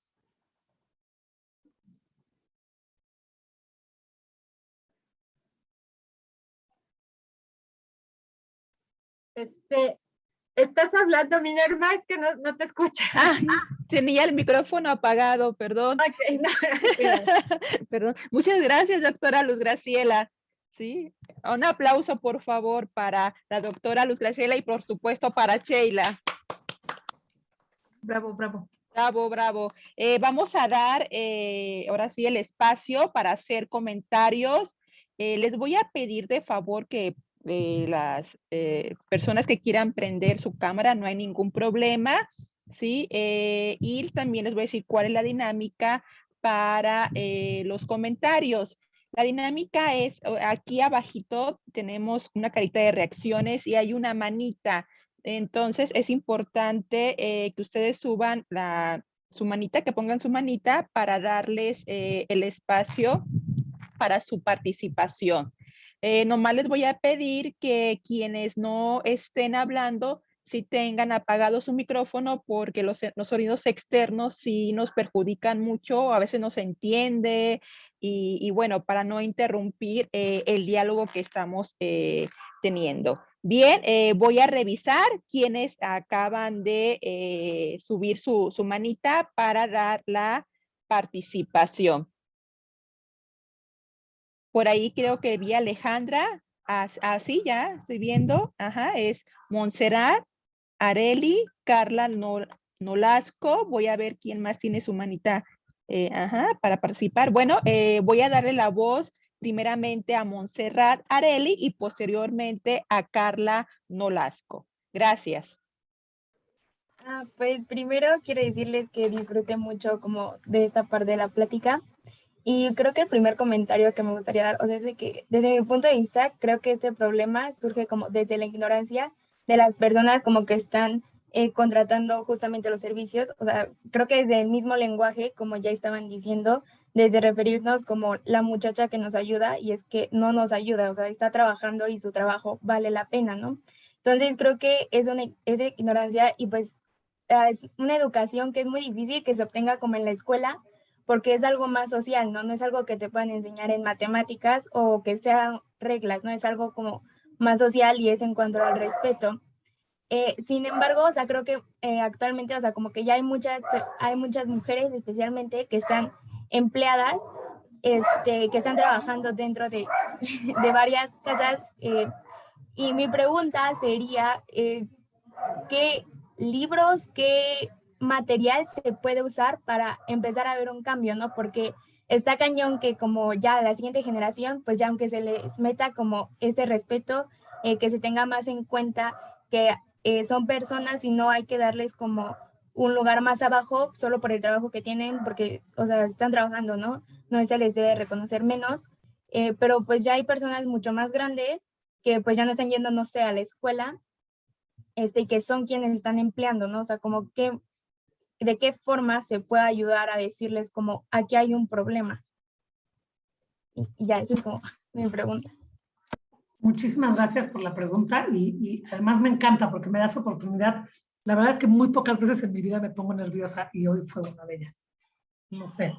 ¿Estás hablando, Minerva? Es que no te escucho. Tenía el micrófono apagado, perdón. Okay, no, perdón. Muchas gracias, doctora Luz Graciela. ¿Sí? Un aplauso, por favor, para la doctora Luz Graciela y, por supuesto, para Sheila. Bravo, bravo. Bravo, bravo. Vamos a dar ahora sí el espacio para hacer comentarios. Les voy a pedir de favor que las personas que quieran prender su cámara, no hay ningún problema, ¿sí? Y también les voy a decir cuál es la dinámica para los comentarios. La dinámica es, aquí abajito tenemos una carita de reacciones y hay una manita. Entonces es importante que ustedes suban su manita, que pongan su manita para darles el espacio para su participación. Nomás les voy a pedir que quienes no estén hablando, si tengan apagado su micrófono, porque los sonidos externos sí nos perjudican mucho, a veces no se entiende, y bueno, para no interrumpir el diálogo que estamos teniendo. Bien, voy a revisar quienes acaban de subir su manita para dar la participación. Por ahí creo que vi a Alejandra, así ya estoy viendo, ajá, es Montserrat, Areli, Carla Nolasco, voy a ver quién más tiene su manita, para participar. Bueno, voy a darle la voz primeramente a Montserrat Areli y posteriormente a Carla Nolasco. Gracias. Pues primero quiero decirles que disfruté mucho como de esta parte de la plática, y creo que el primer comentario que me gustaría dar, o sea, es de que desde mi punto de vista creo que este problema surge como desde la ignorancia de las personas como que están contratando justamente los servicios. O sea, creo que desde el mismo lenguaje, como ya estaban diciendo, desde referirnos como la muchacha que nos ayuda, y es que no nos ayuda, o sea, está trabajando y su trabajo vale la pena, ¿no? Entonces creo que es ignorancia, y pues es una educación que es muy difícil que se obtenga como en la escuela, porque es algo más social, ¿no? No es algo que te puedan enseñar en matemáticas o que sean reglas, ¿no? Es algo como más social, y es en cuanto al respeto. Sin embargo, o sea, creo que actualmente, o sea, como que ya hay muchas mujeres especialmente que están empleadas, que están trabajando dentro de, de varias casas. Y mi pregunta sería, ¿qué libros, qué material se puede usar para empezar a ver un cambio, ¿no? Porque está cañón que como ya la siguiente generación, pues ya aunque se les meta como este respeto, que se tenga más en cuenta que son personas y no hay que darles como un lugar más abajo solo por el trabajo que tienen, porque, o sea, están trabajando, ¿no? No se les debe reconocer menos, pero pues ya hay personas mucho más grandes que pues ya no están yendo, no sé, a la escuela, que son quienes están empleando, ¿no? O sea, como que, de qué forma se puede ayudar a decirles como, aquí hay un problema. Y ya, esa es como mi pregunta. Muchísimas gracias por la pregunta y además me encanta porque me das oportunidad. La verdad es que muy pocas veces en mi vida me pongo nerviosa y hoy fue una de ellas. No sé.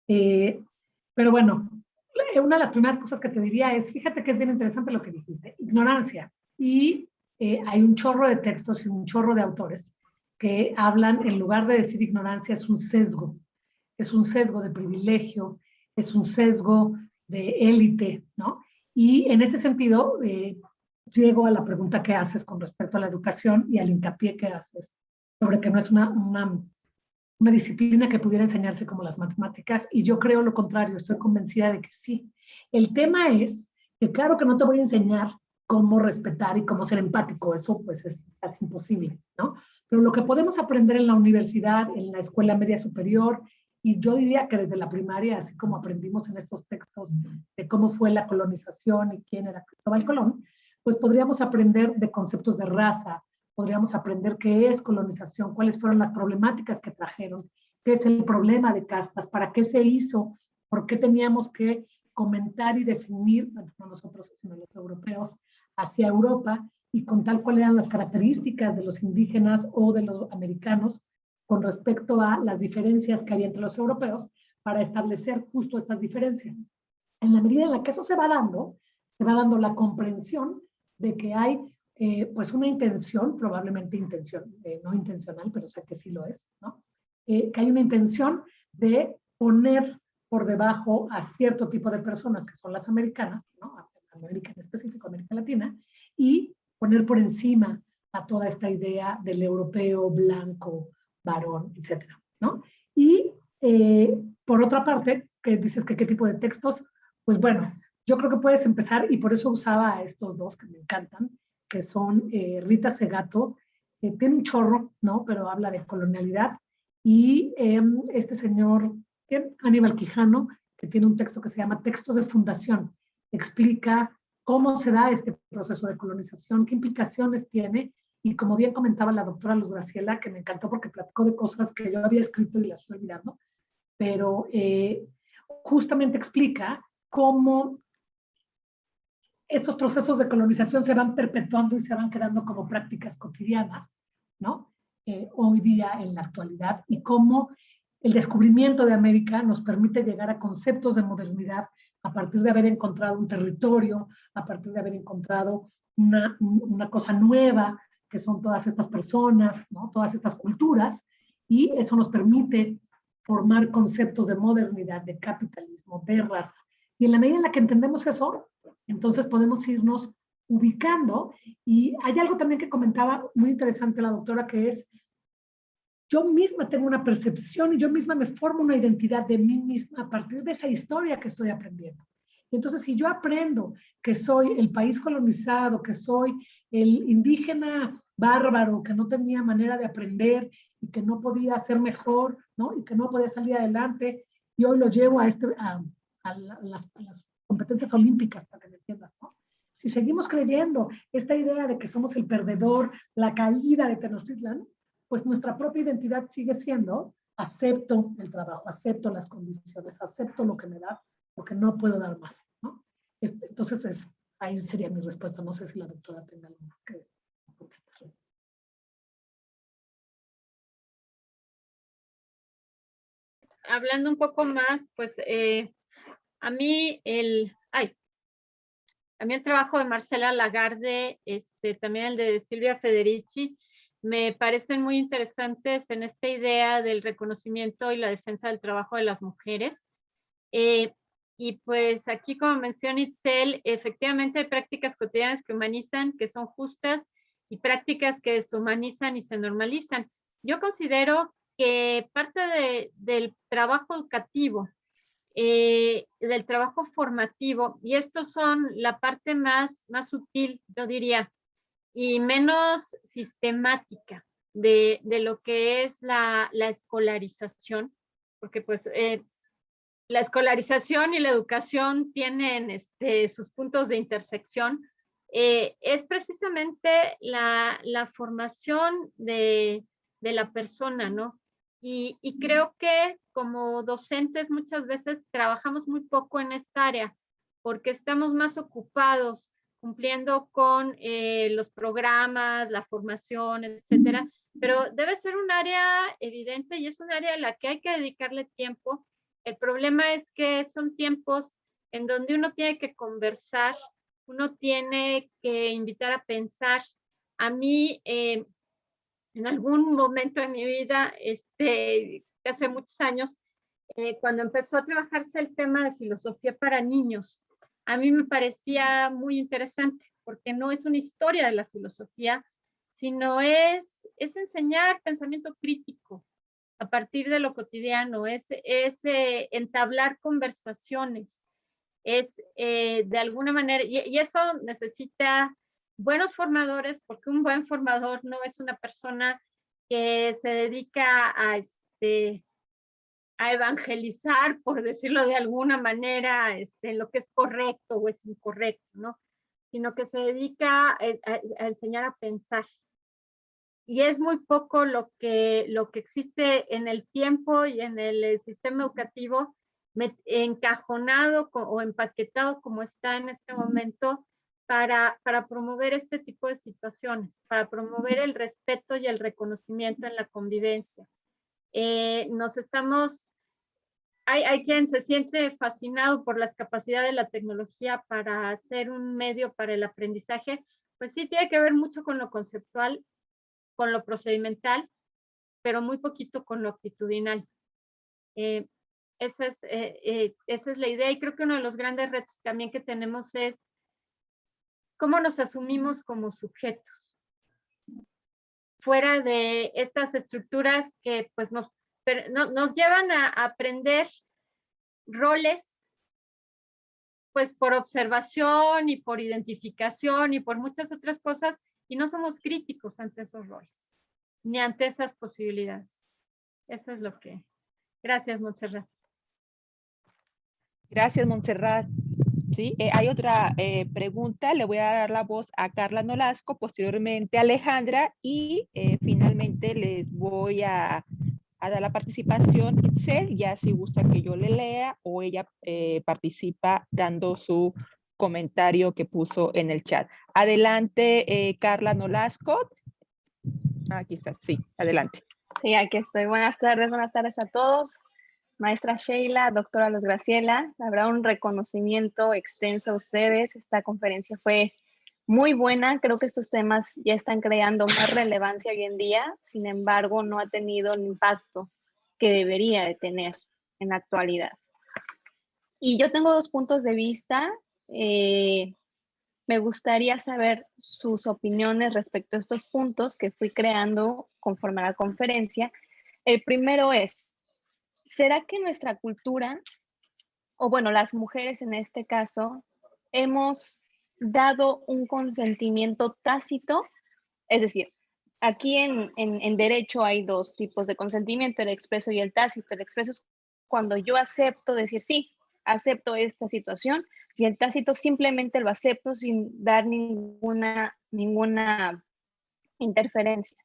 Pero bueno, una de las primeras cosas que te diría es, fíjate que es bien interesante lo que dijiste, ignorancia. Y hay un chorro de textos y un chorro de autores que hablan, en lugar de decir ignorancia, es un sesgo de privilegio, es un sesgo de élite, ¿no? Y en este sentido, llego a la pregunta que haces con respecto a la educación y al hincapié que haces sobre que no es una disciplina que pudiera enseñarse como las matemáticas, y yo creo lo contrario, estoy convencida de que sí. El tema es que claro que no te voy a enseñar cómo respetar y cómo ser empático, eso pues es casi imposible, ¿no? Pero lo que podemos aprender en la universidad, en la escuela media superior, y yo diría que desde la primaria, así como aprendimos en estos textos de cómo fue la colonización y quién era Cristóbal Colón, pues podríamos aprender de conceptos de raza, podríamos aprender qué es colonización, cuáles fueron las problemáticas que trajeron, qué es el problema de castas, para qué se hizo, por qué teníamos que comentar y definir, bueno, no nosotros, sino los europeos, hacia Europa, y contar cuáles eran las características de los indígenas o de los americanos con respecto a las diferencias que había entre los europeos para establecer justo estas diferencias. En la medida en la que eso se va dando la comprensión de que hay pues una intención, probablemente no intencional, pero sé que sí lo es, ¿no? Que hay una intención de poner por debajo a cierto tipo de personas, que son las americanas, ¿no? América en específico, América Latina, y poner por encima a toda esta idea del europeo blanco, varón, etcétera, ¿no? Y por otra parte, que dices que qué tipo de textos, pues bueno, yo creo que puedes empezar, y por eso usaba a estos dos que me encantan, que son Rita Segato, tiene un chorro, ¿no? Pero habla de colonialidad, y este señor, Aníbal Quijano, que tiene un texto que se llama Textos de Fundación, explica cómo se da este proceso de colonización, qué implicaciones tiene, y como bien comentaba la doctora Luz Graciela, que me encantó porque platicó de cosas que yo había escrito y las fui olvidando, pero justamente explica cómo estos procesos de colonización se van perpetuando y se van quedando como prácticas cotidianas, ¿no? Hoy día, en la actualidad, y cómo el descubrimiento de América nos permite llegar a conceptos de modernidad a partir de haber encontrado un territorio, a partir de haber encontrado una cosa nueva, que son todas estas personas, ¿no? Todas estas culturas, y eso nos permite formar conceptos de modernidad, de capitalismo, de raza. Y en la medida en la que entendemos eso, entonces podemos irnos ubicando. Y hay algo también que comentaba muy interesante la doctora, que es, yo misma tengo una percepción y yo misma me formo una identidad de mí misma a partir de esa historia que estoy aprendiendo. Entonces, si yo aprendo que soy el país colonizado, que soy el indígena bárbaro, que no tenía manera de aprender y que no podía ser mejor, ¿no? Y que no podía salir adelante, y hoy lo llevo a las competencias olímpicas, para que me entiendas, ¿no? Si seguimos creyendo esta idea de que somos el perdedor, la caída de Tenochtitlan, pues nuestra propia identidad sigue siendo acepto el trabajo, acepto las condiciones, acepto lo que me das, porque no puedo dar más, ¿no? Entonces, ahí sería mi respuesta. No sé si la doctora tenga algo más que contestar. Hablando un poco más, pues a mí el trabajo de Marcela Lagarde, también el de Silvia Federici, me parecen muy interesantes en esta idea del reconocimiento y la defensa del trabajo de las mujeres. Y pues aquí, como menciona Itzel, efectivamente hay prácticas cotidianas que humanizan, que son justas, y prácticas que deshumanizan y se normalizan. Yo considero que parte del trabajo educativo, del trabajo formativo, y estos son la parte más sutil, yo diría, y menos sistemática de lo que es la escolarización, porque pues la escolarización y la educación tienen sus puntos de intersección, es precisamente la formación de la persona, ¿no? Y creo que como docentes muchas veces trabajamos muy poco en esta área, porque estamos más ocupados cumpliendo con los programas, la formación, etcétera, pero debe ser un área evidente y es un área a la que hay que dedicarle tiempo. El problema es que son tiempos en donde uno tiene que conversar, uno tiene que invitar a pensar. A mí, en algún momento de mi vida, hace muchos años, cuando empezó a trabajarse el tema de filosofía para niños, a mí me parecía muy interesante, porque no es una historia de la filosofía, sino es enseñar pensamiento crítico a partir de lo cotidiano, es entablar conversaciones, es de alguna manera, y eso necesita buenos formadores, porque un buen formador no es una persona que se dedica a evangelizar, por decirlo de alguna manera, lo que es correcto o es incorrecto, ¿no? Sino que se dedica a enseñar a pensar. Y es muy poco lo que existe en el tiempo y en el sistema educativo encajonado o empaquetado como está en este momento para promover este tipo de situaciones, para promover el respeto y el reconocimiento en la convivencia. Hay quien se siente fascinado por las capacidades de la tecnología para hacer un medio para el aprendizaje, pues sí tiene que ver mucho con lo conceptual, con lo procedimental, pero muy poquito con lo actitudinal. Esa es la idea, y creo que uno de los grandes retos también que tenemos es cómo nos asumimos como sujetos, fuera de estas estructuras que pues nos llevan a aprender roles pues por observación y por identificación y por muchas otras cosas, y no somos críticos ante esos roles, ni ante esas posibilidades. Eso es lo que... Gracias, Montserrat. Gracias, Montserrat. ¿Sí? Hay otra pregunta, le voy a dar la voz a Carla Nolasco, posteriormente a Alejandra, y finalmente les voy a dar la participación Itzel, ya si gusta que yo le lea o ella participa dando su comentario que puso en el chat. Adelante, Carla Nolasco. Aquí está, sí, adelante. Sí, aquí estoy. Buenas tardes a todos. Maestra Sheila, doctora Luz Graciela, habrá un reconocimiento extenso a ustedes. Esta conferencia fue muy buena. Creo que estos temas ya están creando más relevancia hoy en día. Sin embargo, no ha tenido el impacto que debería de tener en la actualidad. Y yo tengo dos puntos de vista. Me gustaría saber sus opiniones respecto a estos puntos que fui creando conforme a la conferencia. El primero es, ¿será que nuestra cultura, o bueno, las mujeres en este caso, hemos dado un consentimiento tácito? Es decir, aquí en derecho hay dos tipos de consentimiento, el expreso y el tácito. El expreso es cuando yo acepto decir sí, acepto esta situación, Y el tácito simplemente lo acepto sin dar ninguna interferencia.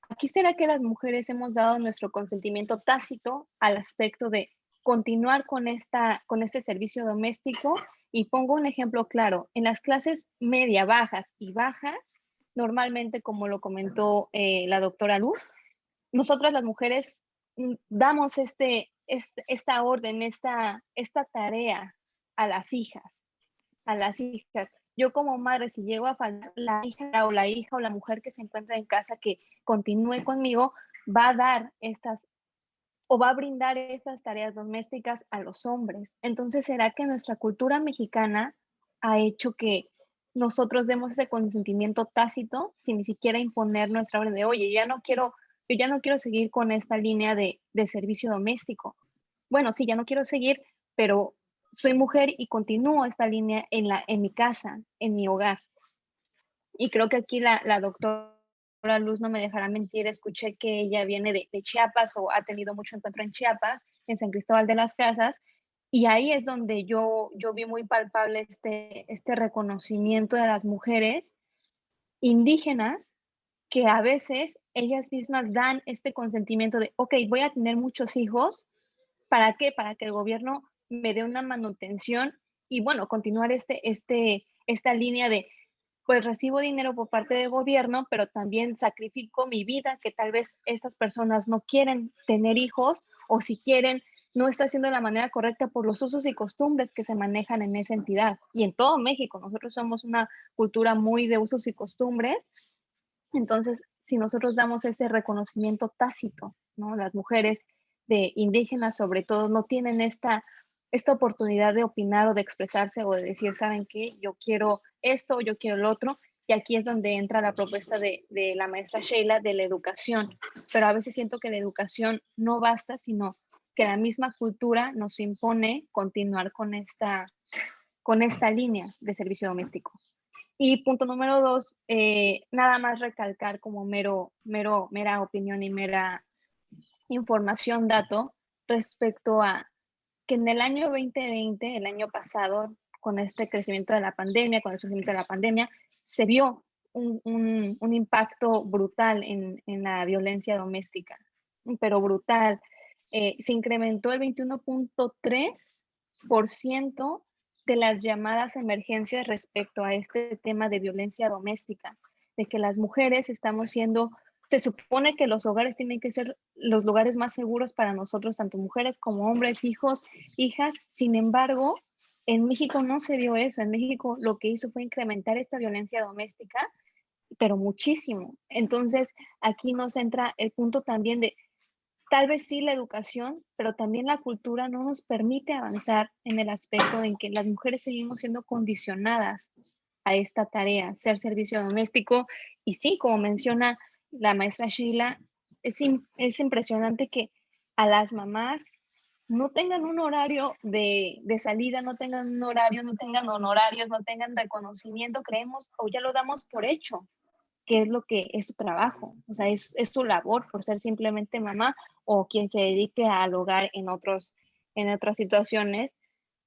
Aquí será que las mujeres hemos dado nuestro consentimiento tácito al aspecto de continuar con este servicio doméstico. Y pongo un ejemplo claro, en las clases media, bajas y bajas, normalmente, como lo comentó la doctora Luz, nosotras las mujeres damos esta orden, esta tarea a las hijas. Yo como madre, si llego a faltar, la hija o la mujer que se encuentra en casa que continúe conmigo, va a dar o va a brindar estas tareas domésticas a los hombres. Entonces, ¿será que nuestra cultura mexicana ha hecho que nosotros demos ese consentimiento tácito sin ni siquiera imponer nuestra orden de, oye, yo ya no quiero seguir con esta línea de servicio doméstico? Bueno, sí, ya no quiero seguir, pero soy mujer y continúo esta línea en mi casa, en mi hogar. Y creo que aquí la doctora Luz no me dejará mentir, escuché que ella viene de Chiapas o ha tenido mucho encuentro en Chiapas, en San Cristóbal de las Casas, y ahí es donde yo vi muy palpable este reconocimiento de las mujeres indígenas, que a veces ellas mismas dan este consentimiento de, ok, voy a tener muchos hijos, ¿para qué? Para que el gobierno me dé una manutención y, bueno, continuar esta línea de, pues recibo dinero por parte del gobierno, pero también sacrifico mi vida, que tal vez estas personas no quieren tener hijos, o si quieren, no está haciendo de la manera correcta por los usos y costumbres que se manejan en esa entidad. Y en todo México, nosotros somos una cultura muy de usos y costumbres. Entonces, si nosotros damos ese reconocimiento tácito, ¿no? Las mujeres de indígenas, sobre todo, no tienen esta oportunidad de opinar o de expresarse o de decir, ¿saben qué? Yo quiero esto, yo quiero lo otro. Y aquí es donde entra la propuesta de la maestra Sheila de la educación. Pero a veces siento que la educación no basta, sino que la misma cultura nos impone continuar con esta línea de servicio doméstico. Y punto número 2, nada más recalcar como mera opinión y mera información, dato, respecto a que en el año 2020, el año pasado, con este crecimiento de la pandemia, con el surgimiento de la pandemia, se vio un impacto brutal en la violencia doméstica, pero brutal. Se incrementó el 21.3% de las llamadas a emergencias respecto a este tema de violencia doméstica, de que las mujeres estamos siendo, se supone que los hogares tienen que ser los lugares más seguros para nosotros, tanto mujeres como hombres, hijos, hijas. Sin embargo, en México no se dio eso. En México lo que hizo fue incrementar esta violencia doméstica, pero muchísimo. Entonces, aquí nos entra el punto también de, tal vez sí la educación, pero también la cultura no nos permite avanzar en el aspecto en que las mujeres seguimos siendo condicionadas a esta tarea, ser servicio doméstico. Y sí, como menciona la maestra Sheila, es impresionante que a las mamás no tengan un horario de salida, no tengan un horario, no tengan honorarios, no tengan reconocimiento, creemos o ya lo damos por hecho, que es lo que es su trabajo, o sea, es su labor por ser simplemente mamá, o quien se dedique al hogar en otras situaciones.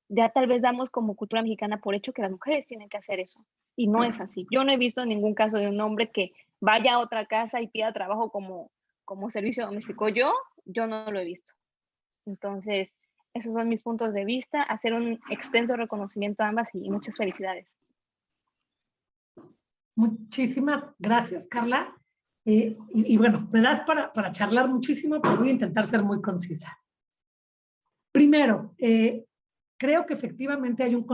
Ya tal vez damos como cultura mexicana por hecho que las mujeres tienen que hacer eso, y no es así. Yo no he visto ningún caso de un hombre que vaya a otra casa y pida trabajo como servicio doméstico. Yo no lo he visto. Entonces, esos son mis puntos de vista, hacer un extenso reconocimiento a ambas y muchas felicidades. Muchísimas gracias, Carla. Y bueno, me das para charlar muchísimo, pero voy a intentar ser muy concisa. Primero, creo que efectivamente hay un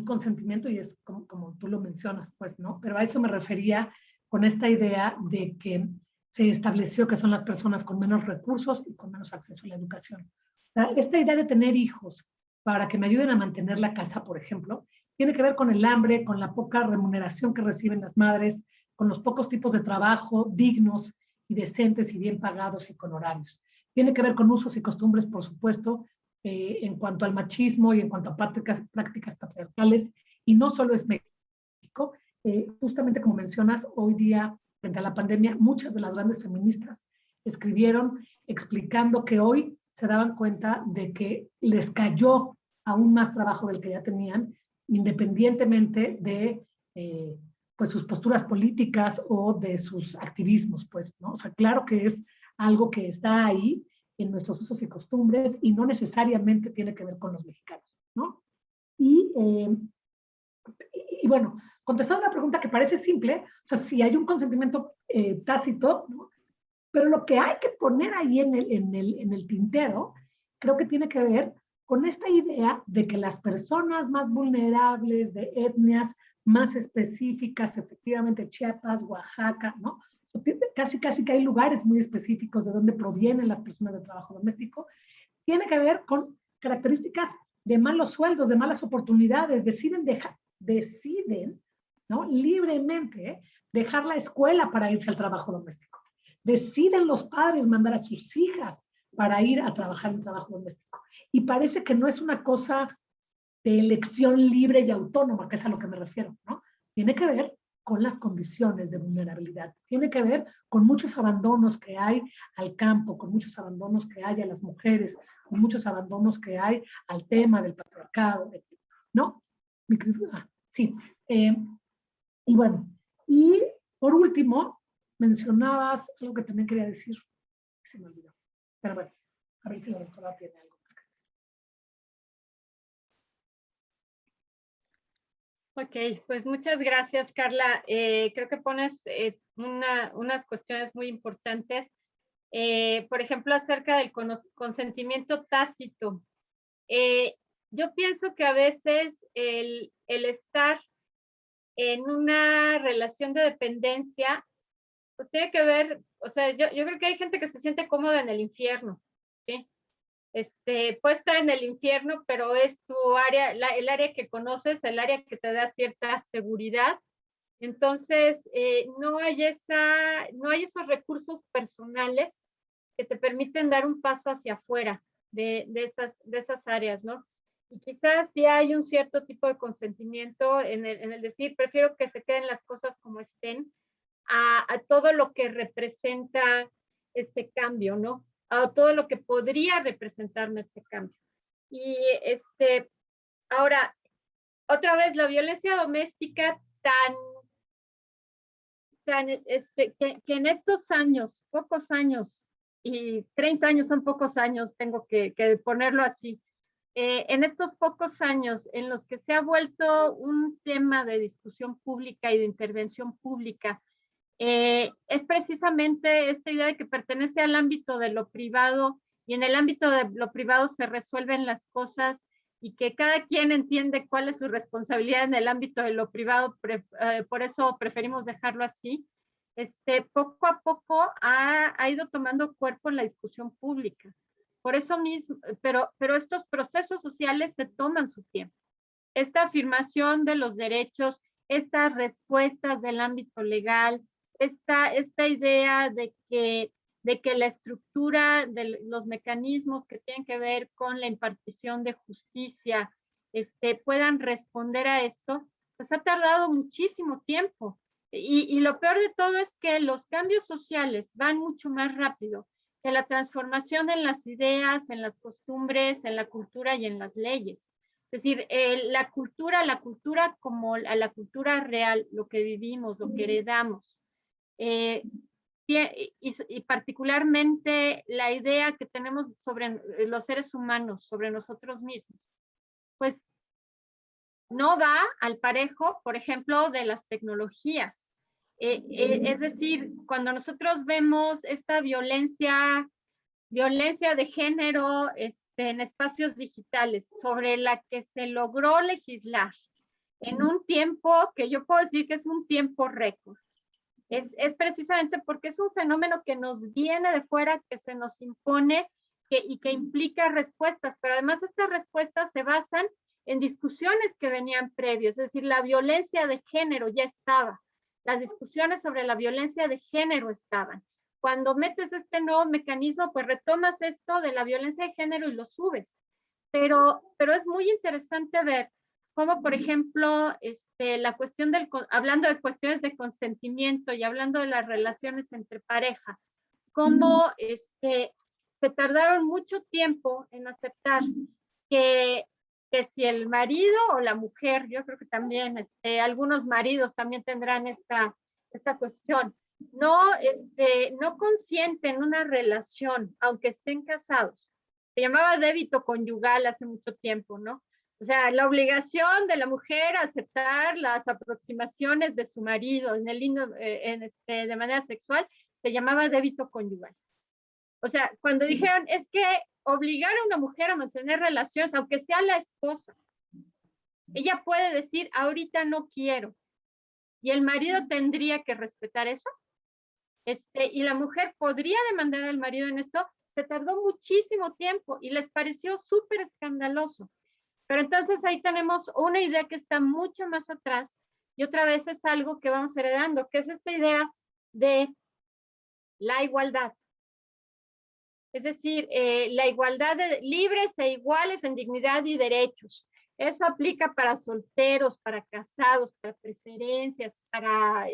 consentimiento, y es como tú lo mencionas, pues, ¿no? Pero a eso me refería con esta idea de que se estableció que son las personas con menos recursos y con menos acceso a la educación. O sea, esta idea de tener hijos para que me ayuden a mantener la casa, por ejemplo, tiene que ver con el hambre, con la poca remuneración que reciben las madres, con los pocos tipos de trabajo dignos y decentes y bien pagados y con horarios. Tiene que ver con usos y costumbres, por supuesto, en cuanto al machismo y en cuanto a prácticas patriarcales. Y no solo es México, justamente como mencionas, hoy día, frente a la pandemia, muchas de las grandes feministas escribieron explicando que hoy se daban cuenta de que les cayó aún más trabajo del que ya tenían, independientemente de pues sus posturas políticas o de sus activismos, pues, ¿no? O sea, claro que es algo que está ahí en nuestros usos y costumbres y no necesariamente tiene que ver con los mexicanos, ¿no? Y bueno, contestando a la pregunta que parece simple, o sea, si hay un consentimiento tácito, ¿no? Pero lo que hay que poner ahí en el tintero, creo que tiene que ver con esta idea de que las personas más vulnerables, de etnias más específicas, efectivamente Chiapas, Oaxaca, ¿no? O sea, casi que hay lugares muy específicos de donde provienen las personas de trabajo doméstico, tiene que ver con características de malos sueldos, de malas oportunidades, deciden, ¿no? Libremente dejar la escuela para irse al trabajo doméstico. Deciden los padres mandar a sus hijas para ir a trabajar en trabajo doméstico. Y parece que no es una cosa de elección libre y autónoma, que es a lo que me refiero, ¿no? Tiene que ver con las condiciones de vulnerabilidad, tiene que ver con muchos abandonos que hay al campo, con muchos abandonos que hay a las mujeres, con muchos abandonos que hay al tema del patriarcado, ¿no? Sí. Y bueno, y por último, mencionabas algo que también quería decir, se me olvidó, pero bueno, a ver si la doctora tiene algo más que decir. Ok, pues muchas gracias, Carla. Creo que pones unas cuestiones muy importantes. Por ejemplo, acerca del consentimiento tácito. Yo pienso que a veces el estar en una relación de dependencia, pues tiene que ver, o sea, yo creo que hay gente que se siente cómoda en el infierno, ¿sí? Puede estar en el infierno, pero es tu área, el área que conoces, el área que te da cierta seguridad. Entonces, no hay esos recursos personales que te permiten dar un paso hacia afuera de esas áreas, ¿no? Y quizás sí hay un cierto tipo de consentimiento en el decir, prefiero que se queden las cosas como estén, a todo lo que representa este cambio, ¿no? A todo lo que podría representarme este cambio. Y ahora, otra vez, la violencia doméstica que en estos años, pocos años, y 30 años son pocos años, tengo que ponerlo así, en estos pocos años en los que se ha vuelto un tema de discusión pública y de intervención pública, es precisamente esta idea de que pertenece al ámbito de lo privado y en el ámbito de lo privado se resuelven las cosas y que cada quien entiende cuál es su responsabilidad en el ámbito de lo privado, por eso preferimos dejarlo así. Poco a poco ha ido tomando cuerpo en la discusión pública. Por eso mismo, pero estos procesos sociales se toman su tiempo. Esta afirmación de los derechos, estas respuestas del ámbito legal, esta idea de que la estructura de los mecanismos que tienen que ver con la impartición de justicia puedan responder a esto, pues ha tardado muchísimo tiempo. Y lo peor de todo es que los cambios sociales van mucho más rápido que la transformación en las ideas, en las costumbres, en la cultura y en las leyes. Es decir, la cultura como la cultura real, lo que vivimos, lo que heredamos, y particularmente la idea que tenemos sobre los seres humanos, sobre nosotros mismos, pues no va al parejo, por ejemplo, de las tecnologías. Es decir, cuando nosotros vemos esta violencia de género en espacios digitales, sobre la que se logró legislar en un tiempo que yo puedo decir que es un tiempo récord. Es precisamente porque es un fenómeno que nos viene de fuera, que se nos impone y que implica respuestas, pero además estas respuestas se basan en discusiones que venían previos, es decir, la violencia de género ya estaba, las discusiones sobre la violencia de género estaban. Cuando metes este nuevo mecanismo, pues retomas esto de la violencia de género y lo subes. Pero es muy interesante ver cómo, por ejemplo, la cuestión hablando de cuestiones de consentimiento y hablando de las relaciones entre pareja, cómo se tardaron mucho tiempo en aceptar que que si el marido o la mujer, yo creo que también algunos maridos también tendrán esta cuestión, no consienten una relación, aunque estén casados. Se llamaba débito conyugal hace mucho tiempo, ¿no? O sea, la obligación de la mujer a aceptar las aproximaciones de su marido de manera sexual se llamaba débito conyugal. O sea, cuando dijeron, es que obligar a una mujer a mantener relaciones, aunque sea la esposa, ella puede decir, ahorita no quiero. Y el marido tendría que respetar eso. Y la mujer podría demandar al marido en esto. Se tardó muchísimo tiempo y les pareció súper escandaloso. Pero entonces ahí tenemos una idea que está mucho más atrás y otra vez es algo que vamos heredando, que es esta idea de la igualdad. Es decir, la igualdad de libres e iguales en dignidad y derechos. Eso aplica para solteros, para casados, para preferencias, para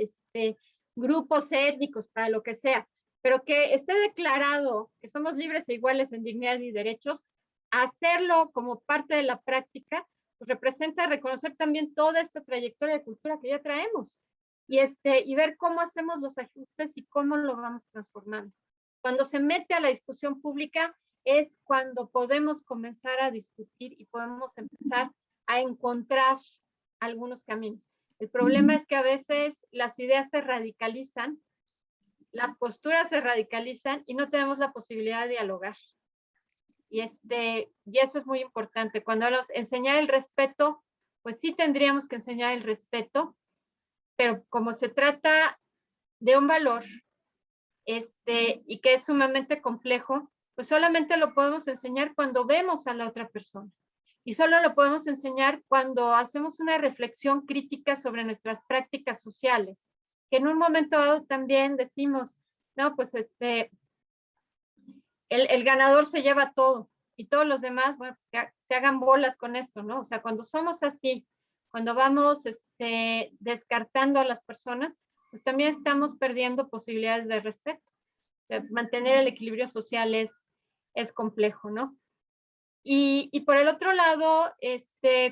grupos étnicos, para lo que sea. Pero que esté declarado que somos libres e iguales en dignidad y derechos, hacerlo como parte de la práctica, pues representa reconocer también toda esta trayectoria de cultura que ya traemos y ver cómo hacemos los ajustes y cómo lo vamos transformando. Cuando se mete a la discusión pública es cuando podemos comenzar a discutir y podemos empezar a encontrar algunos caminos. El problema es que a veces las ideas se radicalizan, las posturas se radicalizan y no tenemos la posibilidad de dialogar. Y eso es muy importante. Cuando hablamos de enseñar el respeto, pues sí tendríamos que enseñar el respeto, pero como se trata de un valor y que es sumamente complejo, pues solamente lo podemos enseñar cuando vemos a la otra persona. Y solo lo podemos enseñar cuando hacemos una reflexión crítica sobre nuestras prácticas sociales, que en un momento dado también decimos, no, pues el ganador se lleva todo y todos los demás, bueno, pues que se hagan bolas con esto, ¿no? O sea, cuando somos así, cuando vamos descartando a las personas, pues también estamos perdiendo posibilidades de respeto. O sea, mantener el equilibrio social es complejo, ¿no? Y por el otro lado,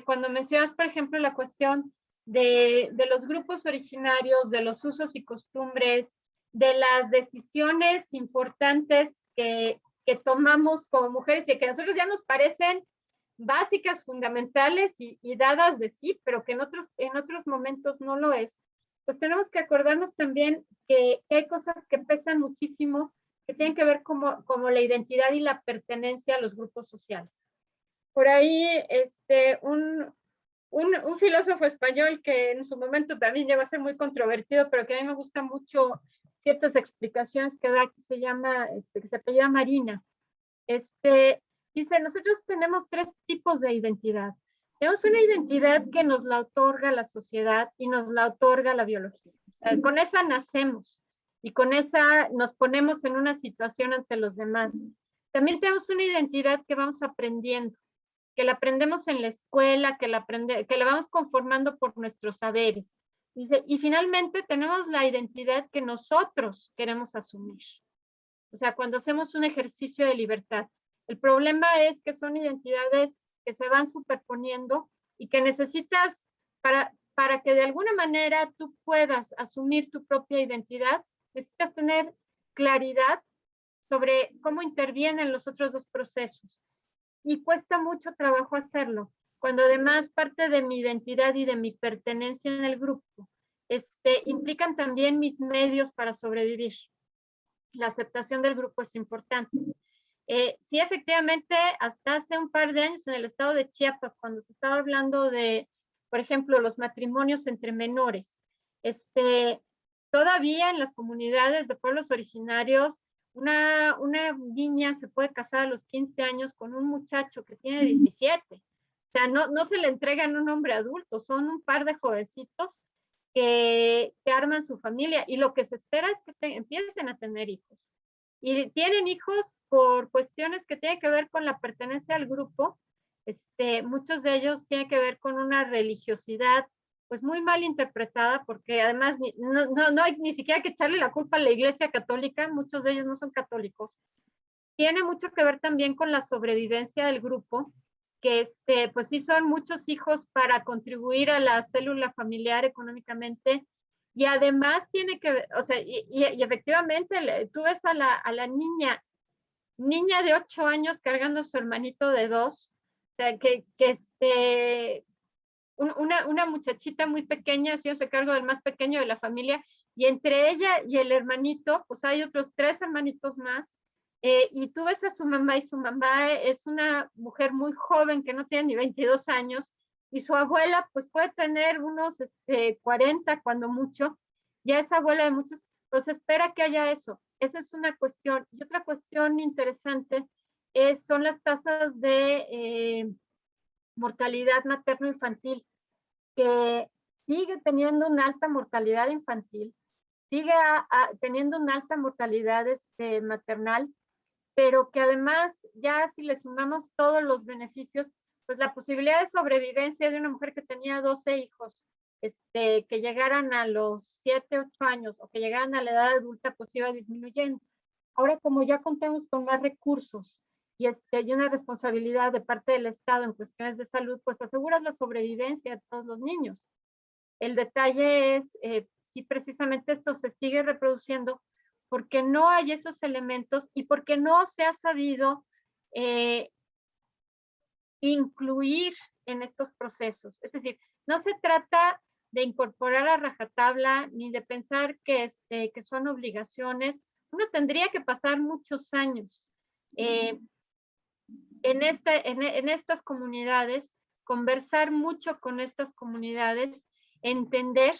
cuando mencionas, por ejemplo, la cuestión de los grupos originarios, de los usos y costumbres, de las decisiones importantes que tomamos como mujeres y que a nosotros ya nos parecen básicas, fundamentales y dadas de sí, pero que en otros momentos no lo es, pues tenemos que acordarnos también que hay cosas que pesan muchísimo, que tienen que ver como la identidad y la pertenencia a los grupos sociales. Por ahí, un filósofo español que en su momento también llegó a ser muy controvertido, pero que a mí me gusta mucho ciertas explicaciones que da, que se apellida Marina. Dice, nosotros tenemos 3 tipos de identidad. Tenemos una identidad que nos la otorga la sociedad y nos la otorga la biología. O sea, con esa nacemos y con esa nos ponemos en una situación ante los demás. También tenemos una identidad que vamos aprendiendo, que la aprendemos en la escuela, que la vamos conformando por nuestros saberes. Dice, y finalmente tenemos la identidad que nosotros queremos asumir. O sea, cuando hacemos un ejercicio de libertad. El problema es que son identidades que se van superponiendo y que necesitas, para que de alguna manera tú puedas asumir tu propia identidad, necesitas tener claridad sobre cómo intervienen los otros 2 procesos. Y cuesta mucho trabajo hacerlo, cuando además parte de mi identidad y de mi pertenencia en el grupo implican también mis medios para sobrevivir. La aceptación del grupo es importante. Sí, efectivamente, hasta hace un par de años en el estado de Chiapas, cuando se estaba hablando de, por ejemplo, los matrimonios entre menores, todavía en las comunidades de pueblos originarios, una niña se puede casar a los 15 años con un muchacho que tiene 17. O sea, no se le entregan un hombre adulto, son un par de jovencitos que arman su familia y lo que se espera es que empiecen a tener hijos. Y tienen hijos por cuestiones que tienen que ver con la pertenencia al grupo. Muchos de ellos tienen que ver con una religiosidad pues muy mal interpretada, porque además no hay ni siquiera que echarle la culpa a la Iglesia Católica, muchos de ellos no son católicos. Tiene mucho que ver también con la sobrevivencia del grupo, pues sí son muchos hijos para contribuir a la célula familiar económicamente, y además tiene que, o sea, y efectivamente tú ves a la niña de 8 años cargando a su hermanito de 2, o sea, una muchachita muy pequeña haciéndose cargo del más pequeño de la familia, y entre ella y el hermanito, pues hay otros 3 hermanitos más, y tú ves a su mamá, y su mamá es una mujer muy joven que no tiene ni 22 años, y su abuela pues puede tener unos 40 cuando mucho, ya es abuela de muchos, pues espera que haya eso. Esa es una cuestión. Y otra cuestión interesante son las tasas de mortalidad materno-infantil, que sigue teniendo una alta mortalidad infantil, sigue teniendo una alta mortalidad maternal, pero que además ya si le sumamos todos los beneficios, pues la posibilidad de sobrevivencia de una mujer que tenía 12 hijos, que llegaran a los 7, 8 años o que llegaran a la edad adulta, pues iba disminuyendo. Ahora, como ya contamos con más recursos y una responsabilidad de parte del Estado en cuestiones de salud, pues aseguras la sobrevivencia de todos los niños. El detalle es si precisamente esto se sigue reproduciendo porque no hay esos elementos y porque no se ha sabido incluir en estos procesos. Es decir, no se trata de incorporar a rajatabla ni de pensar que son obligaciones. Uno tendría que pasar muchos años en estas comunidades, conversar mucho con estas comunidades, entender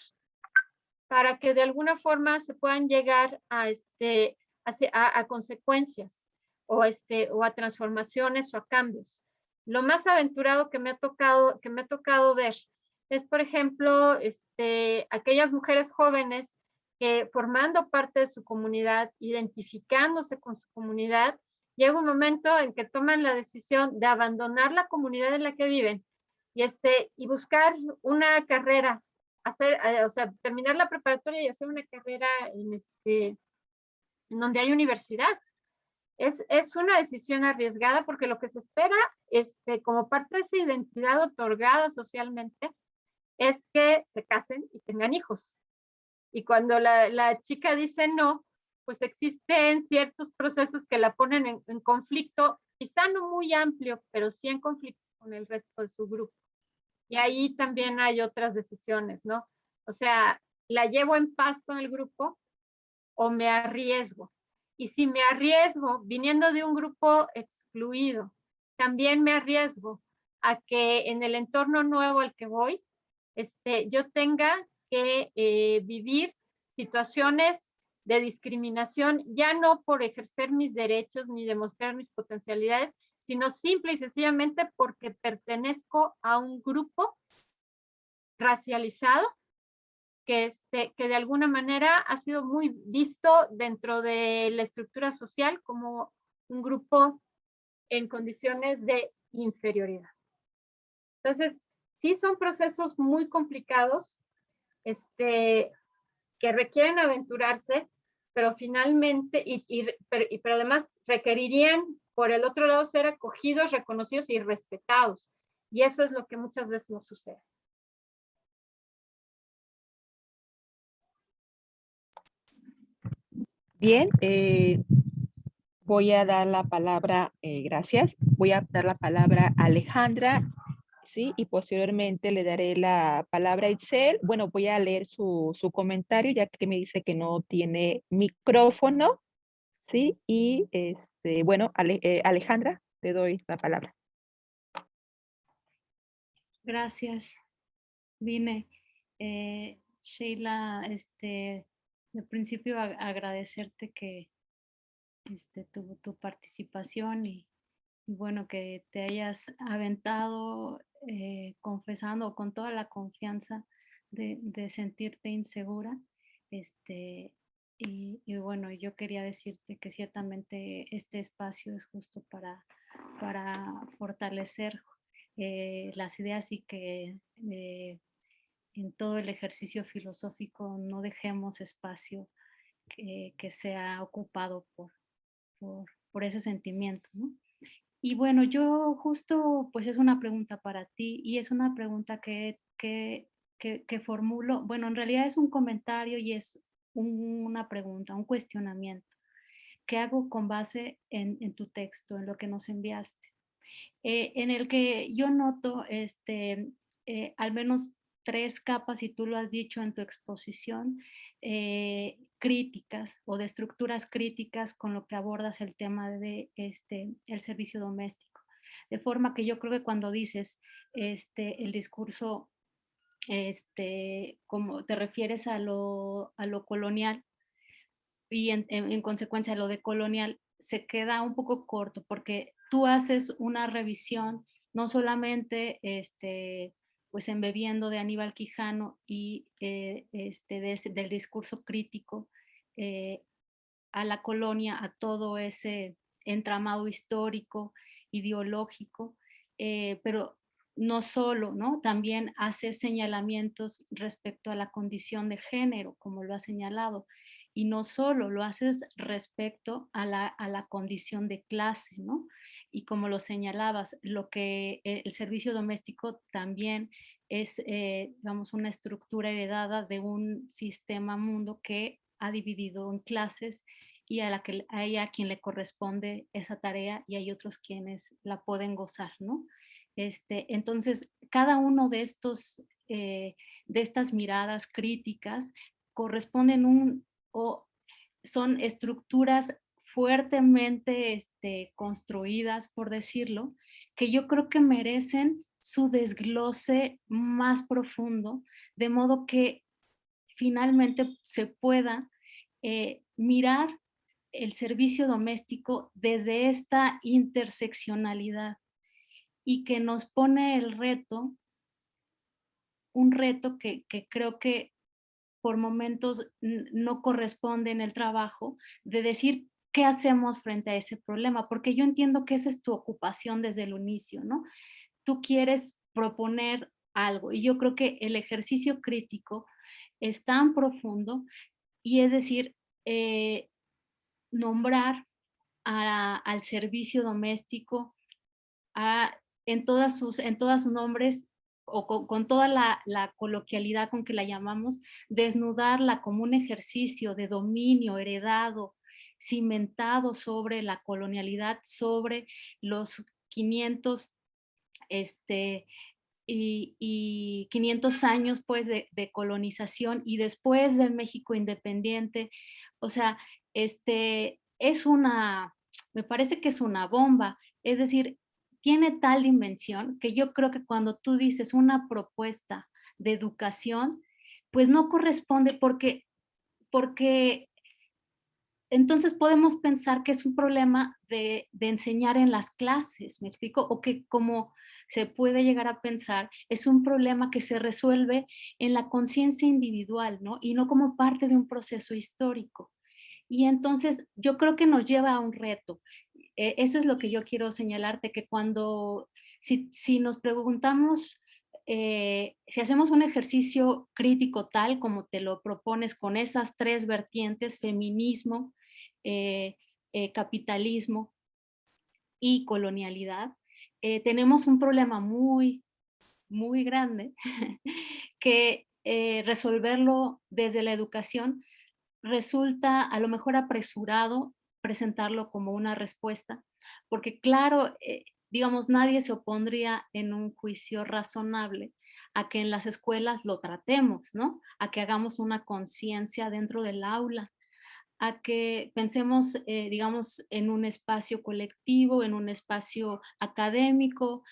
para que de alguna forma se puedan llegar a consecuencias o a transformaciones o a cambios. Lo más aventurado que me ha tocado ver es, por ejemplo, aquellas mujeres jóvenes que formando parte de su comunidad, identificándose con su comunidad, llega un momento en que toman la decisión de abandonar la comunidad en la que viven y buscar una carrera, terminar la preparatoria y hacer una carrera en donde hay universidad. Es una decisión arriesgada porque lo que se espera como parte de esa identidad otorgada socialmente es que se casen y tengan hijos. Y cuando la chica dice no, pues existen ciertos procesos que la ponen en conflicto, quizá no muy amplio, pero sí en conflicto con el resto de su grupo. Y ahí también hay otras decisiones, ¿no? O sea, ¿la llevo en paz con el grupo o me arriesgo? Y si me arriesgo, viniendo de un grupo excluido, también me arriesgo a que en el entorno nuevo al que voy, yo tenga que vivir situaciones de discriminación, ya no por ejercer mis derechos ni demostrar mis potencialidades, sino simple y sencillamente porque pertenezco a un grupo racializado que de alguna manera ha sido muy visto dentro de la estructura social como un grupo en condiciones de inferioridad. Entonces, sí son procesos muy complicados, que requieren aventurarse, pero finalmente, pero además requerirían, por el otro lado, ser acogidos, reconocidos y respetados. Y eso es lo que muchas veces no sucede. Bien, voy a dar la palabra, gracias, voy a dar la palabra a Alejandra, ¿sí? Y posteriormente le daré la palabra a Itzel. Bueno, voy a leer su comentario, ya que me dice que no tiene micrófono, ¿sí? Y, bueno, Alejandra, te doy la palabra. Gracias, Vine. Sheila, de principio agradecerte que tu participación y bueno, que te hayas aventado confesando con toda la confianza de sentirte insegura. Y bueno, yo quería decirte que ciertamente este espacio es justo para fortalecer las ideas y que en todo el ejercicio filosófico no dejemos espacio que sea ocupado por ese sentimiento, ¿no? Y bueno, yo justo, pues es una pregunta para ti y es una pregunta que formulo, bueno, en realidad es un comentario y es una pregunta, un cuestionamiento que hago con base en tu texto, en lo que nos enviaste, en el que yo noto al menos tres capas, y tú lo has dicho en tu exposición, críticas o de estructuras críticas con lo que abordas el tema de el servicio doméstico. De forma que yo creo que cuando dices el discurso, como te refieres a lo colonial, y en consecuencia lo de colonial se queda un poco corto porque tú haces una revisión no solamente pues embebiendo de Aníbal Quijano y del discurso crítico eh, a la colonia, a todo ese entramado histórico, ideológico, pero no solo, ¿no? También hace señalamientos respecto a la condición de género, como lo ha señalado, y no solo, lo haces respecto a la condición de clase, ¿no? Y como lo señalabas, lo que el servicio doméstico también es, digamos, una estructura heredada de un sistema mundo que ha dividido en clases y a hay a quien le corresponde esa tarea y hay otros quienes la pueden gozar, ¿no? Entonces, cada uno de estos, de estas miradas críticas corresponden o son estructuras fuertemente construidas, por decirlo, que yo creo que merecen su desglose más profundo, de modo que finalmente se pueda mirar el servicio doméstico desde esta interseccionalidad y que nos pone el reto, un reto que creo que por momentos no corresponde en el trabajo, de decir qué hacemos frente a ese problema, porque yo entiendo que esa es tu ocupación desde el inicio, ¿no? Tú quieres proponer algo y yo creo que el ejercicio crítico es tan profundo y es decir, nombrar al servicio doméstico a, en todas sus nombres o con toda la coloquialidad con que la llamamos, desnudarla como un ejercicio de dominio heredado, cimentado sobre la colonialidad, sobre los 500 y 500 años pues de colonización y después del México independiente. O sea, es me parece que es una bomba. Es decir, tiene tal dimensión que yo creo que cuando tú dices una propuesta de educación, pues no corresponde porque entonces podemos pensar que es un problema de enseñar en las clases, ¿me explico? O que como se puede llegar a pensar, es un problema que se resuelve en la conciencia individual, ¿no? Y no como parte de un proceso histórico. Y entonces yo creo que nos lleva a un reto. Eso es lo que yo quiero señalarte, que si nos preguntamos, si hacemos un ejercicio crítico tal como te lo propones con esas tres vertientes, feminismo, eh, capitalismo y colonialidad, tenemos un problema muy grande que resolverlo desde la educación resulta a lo mejor apresurado presentarlo como una respuesta, porque claro, digamos, nadie se opondría en un juicio razonable a que en las escuelas lo tratemos, ¿no? A que hagamos una conciencia dentro del aula, a que pensemos, digamos, en un espacio colectivo, en un espacio académico,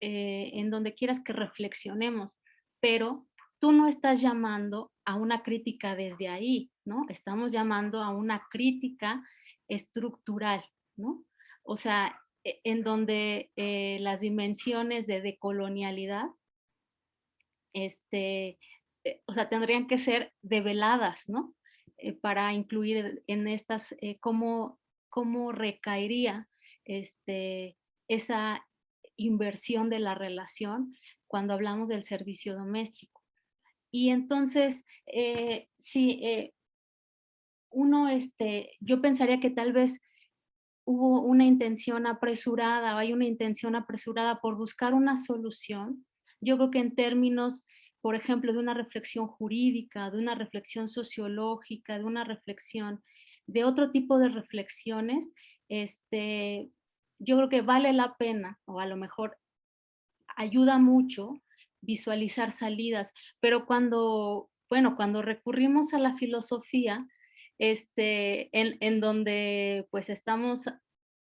en donde quieras que reflexionemos, pero tú no estás llamando a una crítica desde ahí, ¿no? Estamos llamando a una crítica estructural, ¿no? O sea, en donde las dimensiones de decolonialidad, o sea, tendrían que ser develadas, ¿no? Para incluir en estas, cómo recaería esa inversión de la relación cuando hablamos del servicio doméstico. Y entonces, sí, yo pensaría que tal vez hubo una intención apresurada, o hay una intención apresurada por buscar una solución. Yo creo que en términos, por ejemplo, de una reflexión jurídica, de una reflexión sociológica, de una reflexión, de otro tipo de reflexiones, yo creo que vale la pena, o a lo mejor ayuda mucho visualizar salidas, pero cuando recurrimos a la filosofía, en donde pues estamos,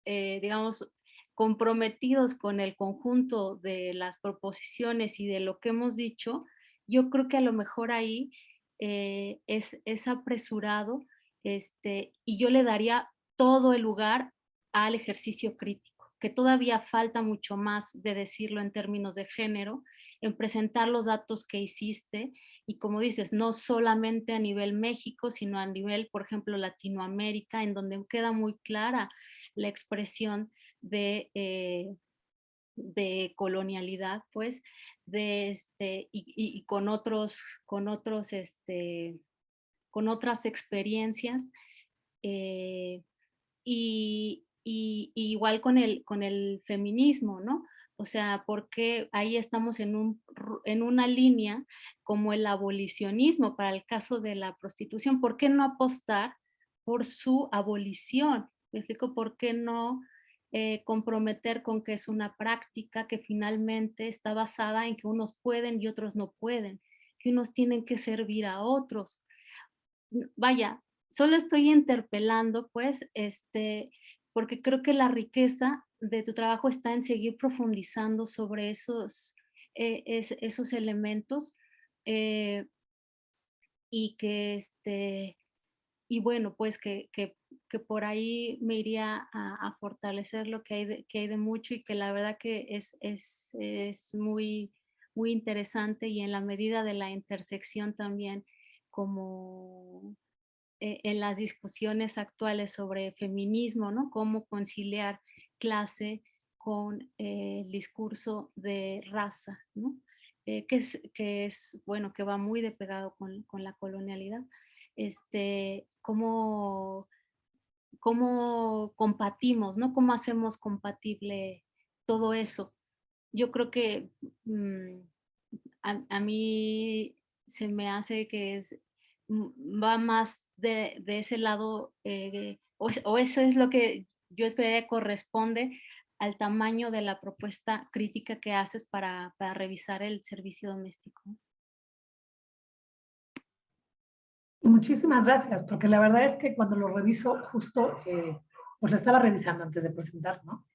digamos, comprometidos con el conjunto de las proposiciones y de lo que hemos dicho, yo creo que a lo mejor ahí es apresurado, y yo le daría todo el lugar al ejercicio crítico, que todavía falta mucho más de decirlo en términos de género, en presentar los datos que hiciste, y como dices, no solamente a nivel México, sino a nivel, por ejemplo, Latinoamérica, en donde queda muy clara la expresión de colonialidad, pues, y con otras experiencias, y igual con el feminismo, ¿no? O sea, porque ahí estamos en una línea como el abolicionismo para el caso de la prostitución. ¿Por qué no apostar por su abolición? ¿Me explico? ¿Por qué no comprometer con que es una práctica que finalmente está basada en que unos pueden y otros no pueden, que unos tienen que servir a otros? Vaya, solo estoy interpelando, pues, porque creo que la riqueza de tu trabajo está en seguir profundizando sobre esos elementos, eh, y y bueno, pues que por ahí me iría a fortalecer lo que hay de mucho, y que la verdad que es muy, muy interesante, y en la medida de la intersección también, como en las discusiones actuales sobre feminismo, ¿no? Cómo conciliar clase con el discurso de raza, ¿no? Bueno, que va muy de pegado con la colonialidad. Cómo compartimos, ¿no? Cómo hacemos compatible todo eso. Yo creo que a mí se me hace que va más de ese lado, o eso es lo que yo esperaría corresponde al tamaño de la propuesta crítica que haces para revisar el servicio doméstico. Muchísimas gracias, porque la verdad es que cuando lo reviso, justo, pues lo estaba revisando antes de presentar, ¿no?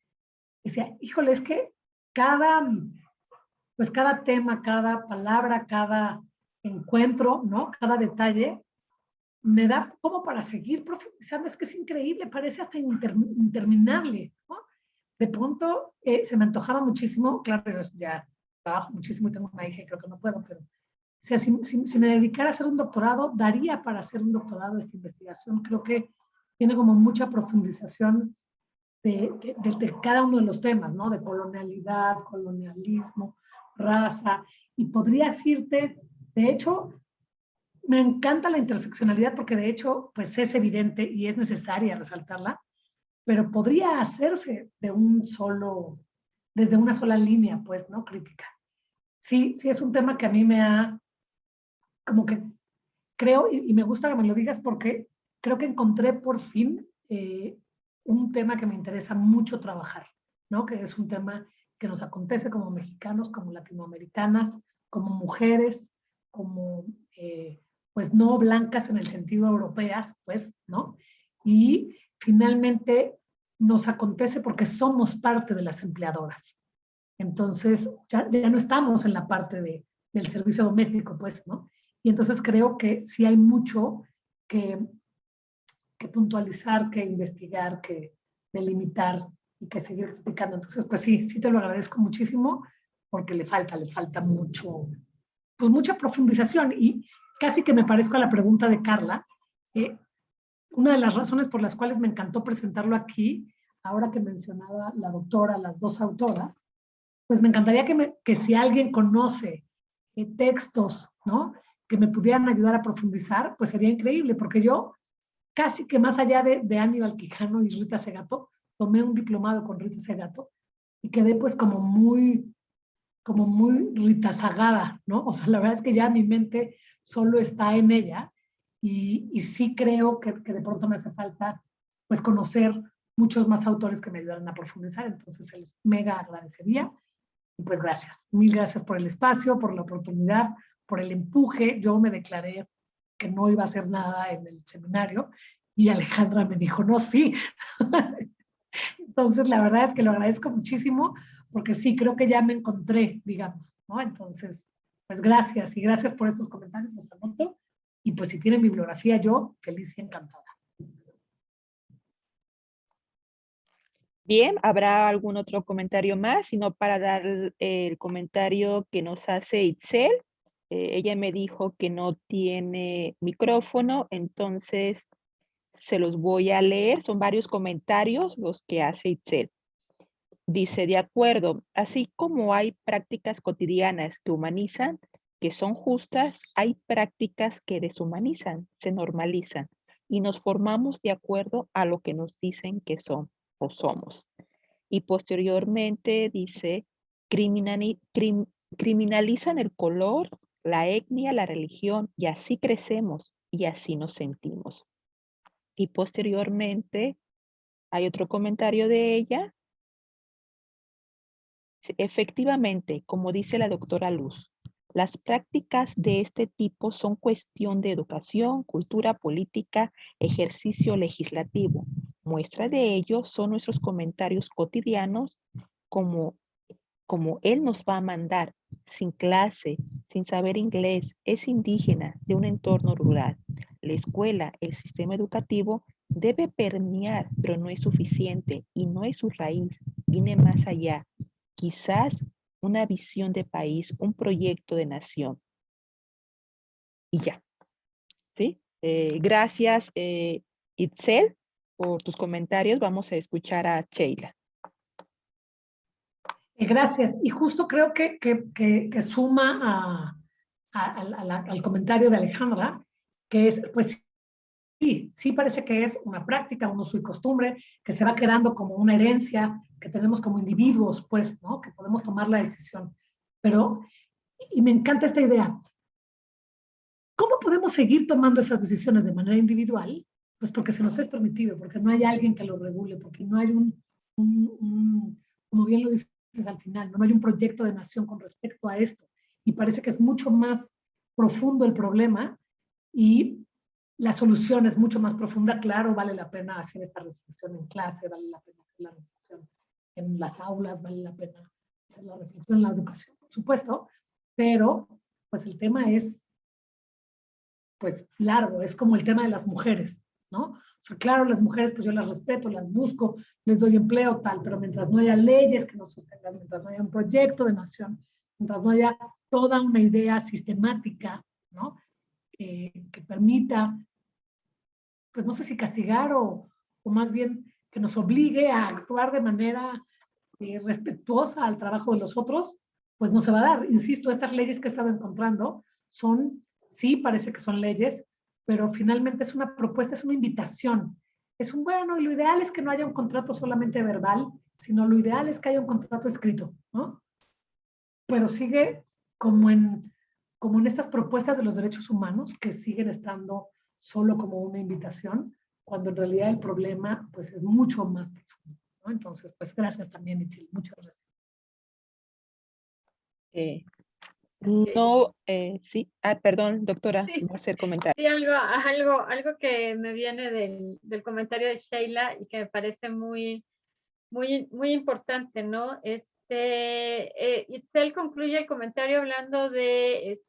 Decía, híjole, es que cada tema, cada palabra, cada encuentro, ¿no? Cada detalle me da como para seguir profundizando. Es que es increíble, parece hasta interminable, ¿no? De pronto se me antojaba muchísimo, claro, yo ya trabajo muchísimo y tengo una hija y creo que no puedo, pero o sea, si me dedicara a hacer un doctorado, daría para hacer un doctorado esta investigación. Creo que tiene como mucha profundización de cada uno de los temas, ¿no? De colonialidad, colonialismo, raza, y podrías irte, de hecho, me encanta la interseccionalidad porque de hecho, pues es evidente y es necesaria resaltarla, pero podría hacerse desde una sola línea, pues, ¿no? Crítica. Sí, sí es un tema que a mí me ha, como que creo, y me gusta que me lo digas porque creo que encontré por fin un tema que me interesa mucho trabajar, ¿no? Que es un tema que nos acontece como mexicanos, como latinoamericanas, como mujeres, como pues no blancas en el sentido europeas, pues, ¿no? Y finalmente nos acontece porque somos parte de las empleadoras. Entonces, ya no estamos en la parte del servicio doméstico, pues, ¿no? Y entonces creo que sí hay mucho que puntualizar, que investigar, que delimitar y que seguir criticando. Entonces, pues sí te lo agradezco muchísimo porque le falta mucho, pues mucha profundización, y casi que me parezco a la pregunta de Carla. Una de las razones por las cuales me encantó presentarlo aquí, ahora que mencionaba la doctora, las dos autoras, pues me encantaría que si alguien conoce textos, ¿no? Que me pudieran ayudar a profundizar, pues sería increíble, porque yo casi que más allá de Aníbal Quijano y Rita Segato, tomé un diplomado con Rita Segato y quedé pues como muy ritazagada, ¿no? O sea, la verdad es que ya mi mente solo está en ella y sí creo que de pronto me hace falta pues conocer muchos más autores que me ayudaran a profundizar, entonces se les mega agradecería. Y pues gracias, mil gracias por el espacio, por la oportunidad, por el empuje. Yo me declaré que no iba a hacer nada en el seminario y Alejandra me dijo, no, sí. Entonces, la verdad es que lo agradezco muchísimo porque sí, creo que ya me encontré, digamos, ¿no? Entonces, pues gracias y gracias por estos comentarios, los anoto. Y pues si tienen bibliografía, yo feliz y encantada. Bien, ¿habrá algún otro comentario más? Sino para dar el comentario que nos hace Itzel. Ella me dijo que no tiene micrófono, entonces se los voy a leer. Son varios comentarios los que hace Itzel. Dice, de acuerdo, así como hay prácticas cotidianas que humanizan, que son justas, hay prácticas que deshumanizan, se normalizan y nos formamos de acuerdo a lo que nos dicen que son o somos. Y posteriormente dice, criminalizan el color, la etnia, la religión, y así crecemos y así nos sentimos. Y posteriormente hay otro comentario de ella. Efectivamente, como dice la doctora Luz, las prácticas de este tipo son cuestión de educación, cultura política, ejercicio legislativo. Muestra de ello son nuestros comentarios cotidianos como él nos va a mandar, sin clase, sin saber inglés, es indígena, de un entorno rural. La escuela, el sistema educativo, debe permear, pero no es suficiente y no es su raíz, viene más allá. Quizás una visión de país, un proyecto de nación. Y ya, ¿sí? Gracias, Itzel, por tus comentarios. Vamos a escuchar a Sheila. Gracias. Y justo creo que suma al comentario de Alejandra, que es, pues sí parece que es una práctica, un uso y costumbre, que se va quedando como una herencia que tenemos como individuos, pues, ¿no? Que podemos tomar la decisión. Pero, y me encanta esta idea, ¿cómo podemos seguir tomando esas decisiones de manera individual? Pues porque se nos es permitido, porque no hay alguien que lo regule, porque no hay como bien lo dices al final, no hay un proyecto de nación con respecto a esto. Y parece que es mucho más profundo el problema y la solución es mucho más profunda. Claro, vale la pena hacer esta reflexión en clase, vale la pena hacer la reflexión en las aulas, vale la pena hacer la reflexión en la educación, por supuesto, pero pues el tema es pues largo, es como el tema de las mujeres, ¿no? O sea, claro, las mujeres pues yo las respeto, las busco, les doy empleo, tal, pero mientras no haya leyes que nos sostengan, mientras no haya un proyecto de nación, mientras no haya toda una idea sistemática, ¿no? Que permita, pues no sé si castigar o más bien que nos obligue a actuar de manera respetuosa al trabajo de los otros, pues no se va a dar. Insisto, estas leyes que he estado encontrando son, sí, parece que son leyes, pero finalmente es una propuesta, es una invitación. Es un bueno, y lo ideal es que no haya un contrato solamente verbal, sino lo ideal es que haya un contrato escrito, ¿no? Pero sigue como en estas propuestas de los derechos humanos que siguen estando solo como una invitación, cuando en realidad el problema pues es mucho más profundo, ¿no? Entonces, pues gracias también, Itzel, muchas gracias. No, sí, perdón, doctora, Sí. va a hacer comentario. Sí, algo que me viene del comentario de Sheila y que me parece muy importante, ¿no? Itzel concluye el comentario hablando de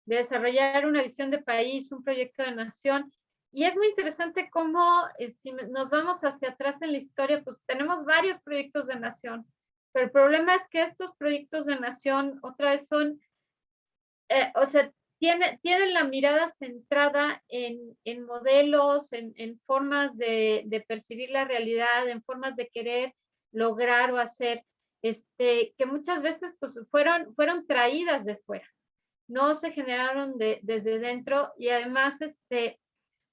desarrollar una visión de país, un proyecto de nación. Y es muy interesante cómo, si nos vamos hacia atrás en la historia, pues tenemos varios proyectos de nación. Pero el problema es que estos proyectos de nación otra vez son, o sea, tienen la mirada centrada en modelos, en formas de percibir la realidad, en formas de querer lograr o hacer, que muchas veces pues, fueron traídas de fuera, no se generaron desde dentro y además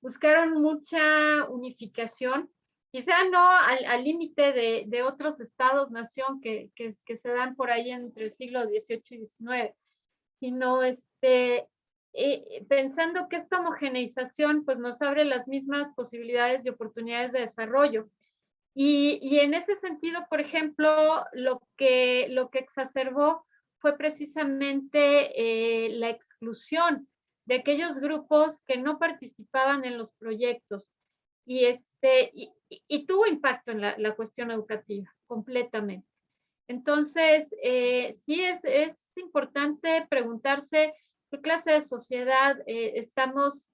buscaron mucha unificación quizá no al límite de otros estados-nación que se dan por ahí entre el siglo XVIII y XIX, sino pensando que esta homogeneización pues, nos abre las mismas posibilidades y oportunidades de desarrollo. Y en ese sentido, por ejemplo, lo que exacerbó fue precisamente la exclusión de aquellos grupos que no participaban en los proyectos. Y tuvo impacto en la cuestión educativa, completamente. Entonces, sí es importante preguntarse qué clase de sociedad estamos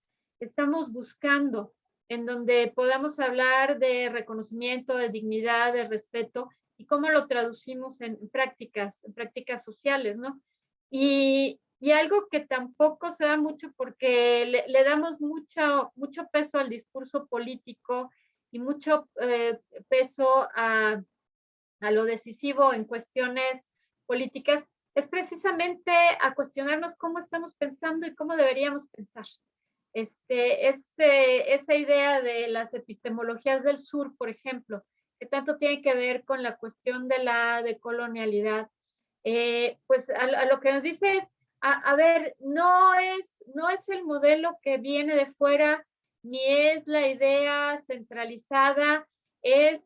buscando, en donde podamos hablar de reconocimiento, de dignidad, de respeto, y cómo lo traducimos en prácticas sociales, ¿no? Y algo que tampoco se da mucho porque le damos mucho peso al discurso político y mucho peso a lo decisivo en cuestiones políticas, es precisamente a cuestionarnos cómo estamos pensando y cómo deberíamos pensar. Esa idea de las epistemologías del sur, por ejemplo, que tanto tiene que ver con la cuestión de la decolonialidad, pues a lo que nos dice es, a ver, no es el modelo que viene de fuera, ni es la idea centralizada, es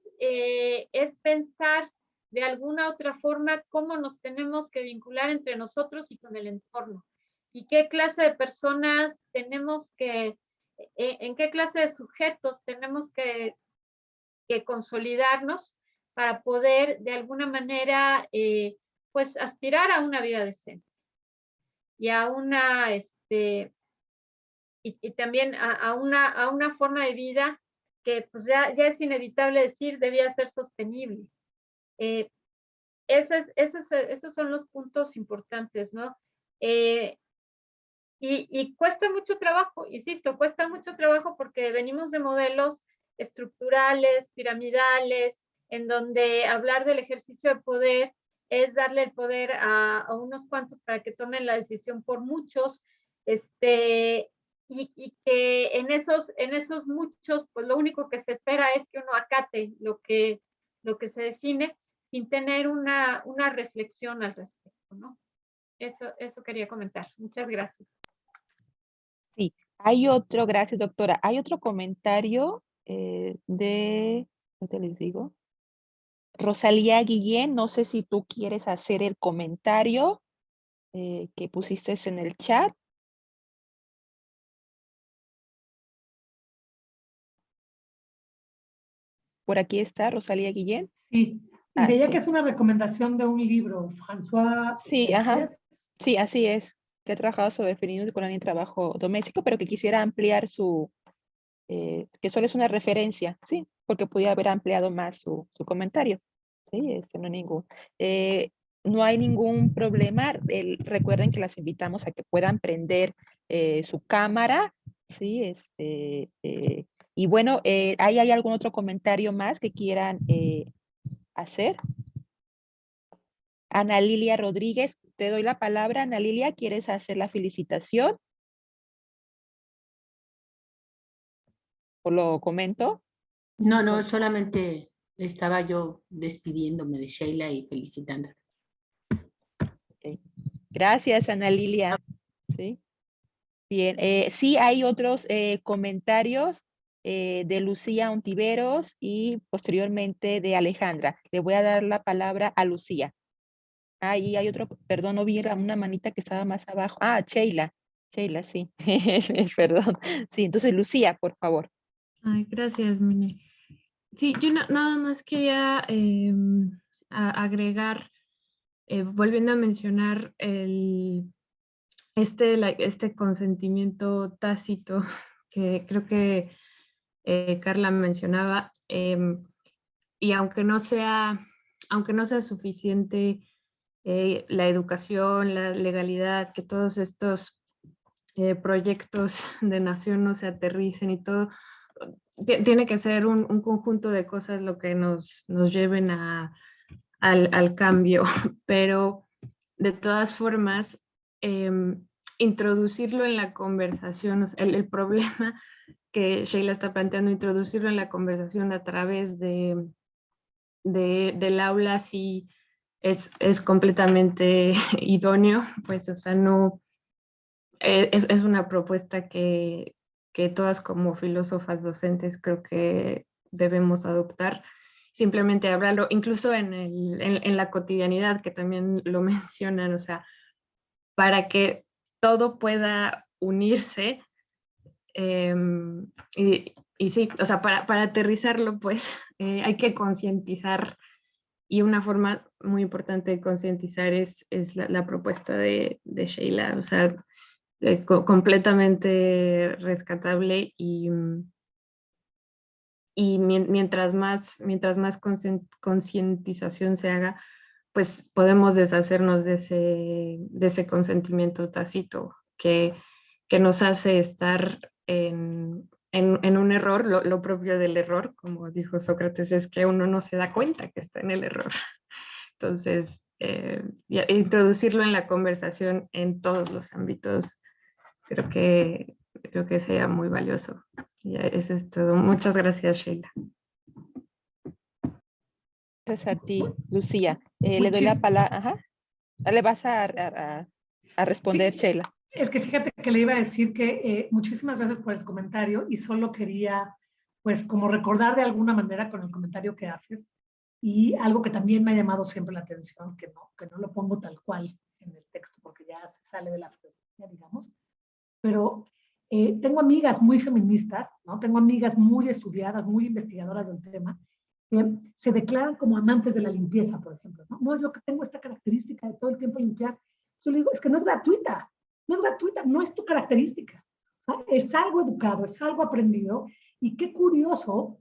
pensar de alguna otra forma cómo nos tenemos que vincular entre nosotros y con el entorno. Y qué clase de personas tenemos en qué clase de sujetos tenemos que consolidarnos para poder de alguna manera pues aspirar a una vida decente y a una y también a una forma de vida que pues ya es inevitable decir debía ser sostenible. Esos son los puntos importantes, ¿no? Y cuesta mucho trabajo, insisto, cuesta mucho trabajo porque venimos de modelos estructurales, piramidales, en donde hablar del ejercicio de poder es darle el poder a unos cuantos para que tomen la decisión por muchos, y que en esos muchos, pues lo único que se espera es que uno acate lo que se define sin tener una reflexión al respecto, ¿no? Eso quería comentar. Muchas gracias. Sí, gracias doctora, hay otro comentario ¿qué les digo? Rosalía Guillén, no sé si tú quieres hacer el comentario que pusiste en el chat. Por aquí está Rosalía Guillén. Sí, y veía sí. que es una recomendación de un libro, François. Sí, ajá. Sí, así es. Que ha trabajado sobre feminismo de colonia y trabajo doméstico, pero que quisiera ampliar que solo es una referencia, sí, porque podía haber ampliado más su comentario. Sí, no hay ningún problema. Recuerden que las invitamos a que puedan prender su cámara, sí, y bueno, ¿hay algún otro comentario más que quieran hacer? Ana Lilia Rodríguez, te doy la palabra. Ana Lilia, ¿quieres hacer la felicitación? ¿O lo comento? No, solamente estaba yo despidiéndome de Sheila y felicitándola. Okay. Gracias, Ana Lilia. ¿Sí? Bien, sí hay otros comentarios de Lucía Ontiveros y posteriormente de Alejandra. Le voy a dar la palabra a Lucía. Ahí hay otro, perdón, no vi una manita que estaba más abajo. Ah, Sheila, sí. Perdón. Sí, entonces Lucía, por favor. Ay, gracias, Mine. Sí, yo nada más quería agregar, volviendo a mencionar este consentimiento tácito que creo que Carla mencionaba, y aunque no sea suficiente la educación, la legalidad, que todos estos proyectos de nación no se aterricen y todo, tiene que ser un conjunto de cosas lo que nos lleven al cambio, pero de todas formas, introducirlo en la conversación, el problema que Sheila está planteando, introducirlo en la conversación a través del aula, sí es completamente idóneo, pues, o sea, no, es una propuesta que todas como filósofas docentes creo que debemos adoptar. Simplemente hablarlo, incluso en la cotidianidad, que también lo mencionan, o sea, para que todo pueda unirse. Y sí, o sea, para aterrizarlo, pues hay que concientizar, y una forma muy importante de concientizar es la propuesta de Sheila, o sea, completamente rescatable, y mientras más concientización se haga, pues podemos deshacernos de ese consentimiento tácito que nos hace estar en un error. Lo propio del error, como dijo Sócrates, es que uno no se da cuenta que está en el error. Entonces, introducirlo en la conversación en todos los ámbitos, creo que sería muy valioso. Y eso es todo. Muchas gracias, Sheila. Gracias a ti, Lucía. Le doy la palabra. Ajá. Le vas a responder, Sheila. Es que fíjate que le iba a decir que muchísimas gracias por el comentario, y solo quería, pues, como recordar de alguna manera con el comentario que haces, y algo que también me ha llamado siempre la atención, que no lo pongo tal cual en el texto porque ya se sale de la filosofía, digamos, pero tengo amigas muy feministas, ¿no? Tengo amigas muy estudiadas, muy investigadoras del tema, que se declaran como amantes de la limpieza, por ejemplo, ¿no? No es lo que tengo esta característica de todo el tiempo limpiar. Yo le digo, es que no es gratuita, no es tu característica. O sea, es algo educado, es algo aprendido, y qué curioso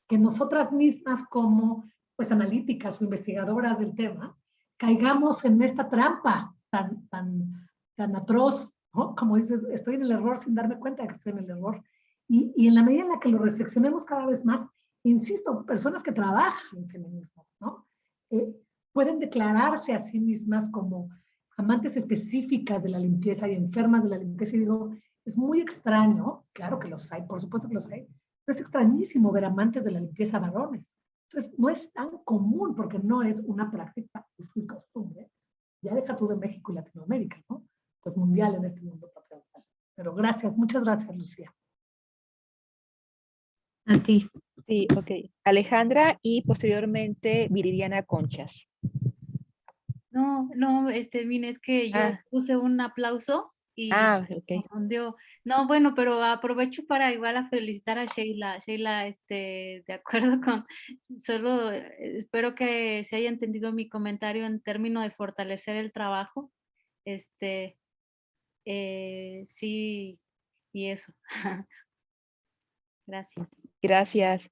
que nosotras mismas como, pues, analíticas o investigadoras del tema, caigamos en esta trampa tan atroz, ¿no? Como dices, estoy en el error sin darme cuenta de que estoy en el error. Y en la medida en la que lo reflexionemos cada vez más, insisto, personas que trabajan en feminismo, ¿no? Pueden declararse a sí mismas como amantes específicas de la limpieza y enfermas de la limpieza, y digo, es muy extraño, claro que los hay, por supuesto que los hay, pero es extrañísimo ver amantes de la limpieza varones. Entonces, no es tan común porque no es una práctica, uso y costumbre. Ya deja tú de México y Latinoamérica, ¿no? Pues mundial en este mundo patriarcal. Pero gracias, muchas gracias, Lucía. A ti. Sí, ok. Alejandra y posteriormente Viridiana Conchas. No, Mine, es que yo puse un aplauso y ok. confundió. No, bueno, pero aprovecho para igual a felicitar a Sheila. Sheila, de acuerdo con, solo espero que se haya entendido mi comentario en términos de fortalecer el trabajo. Sí, y eso. Gracias. Gracias.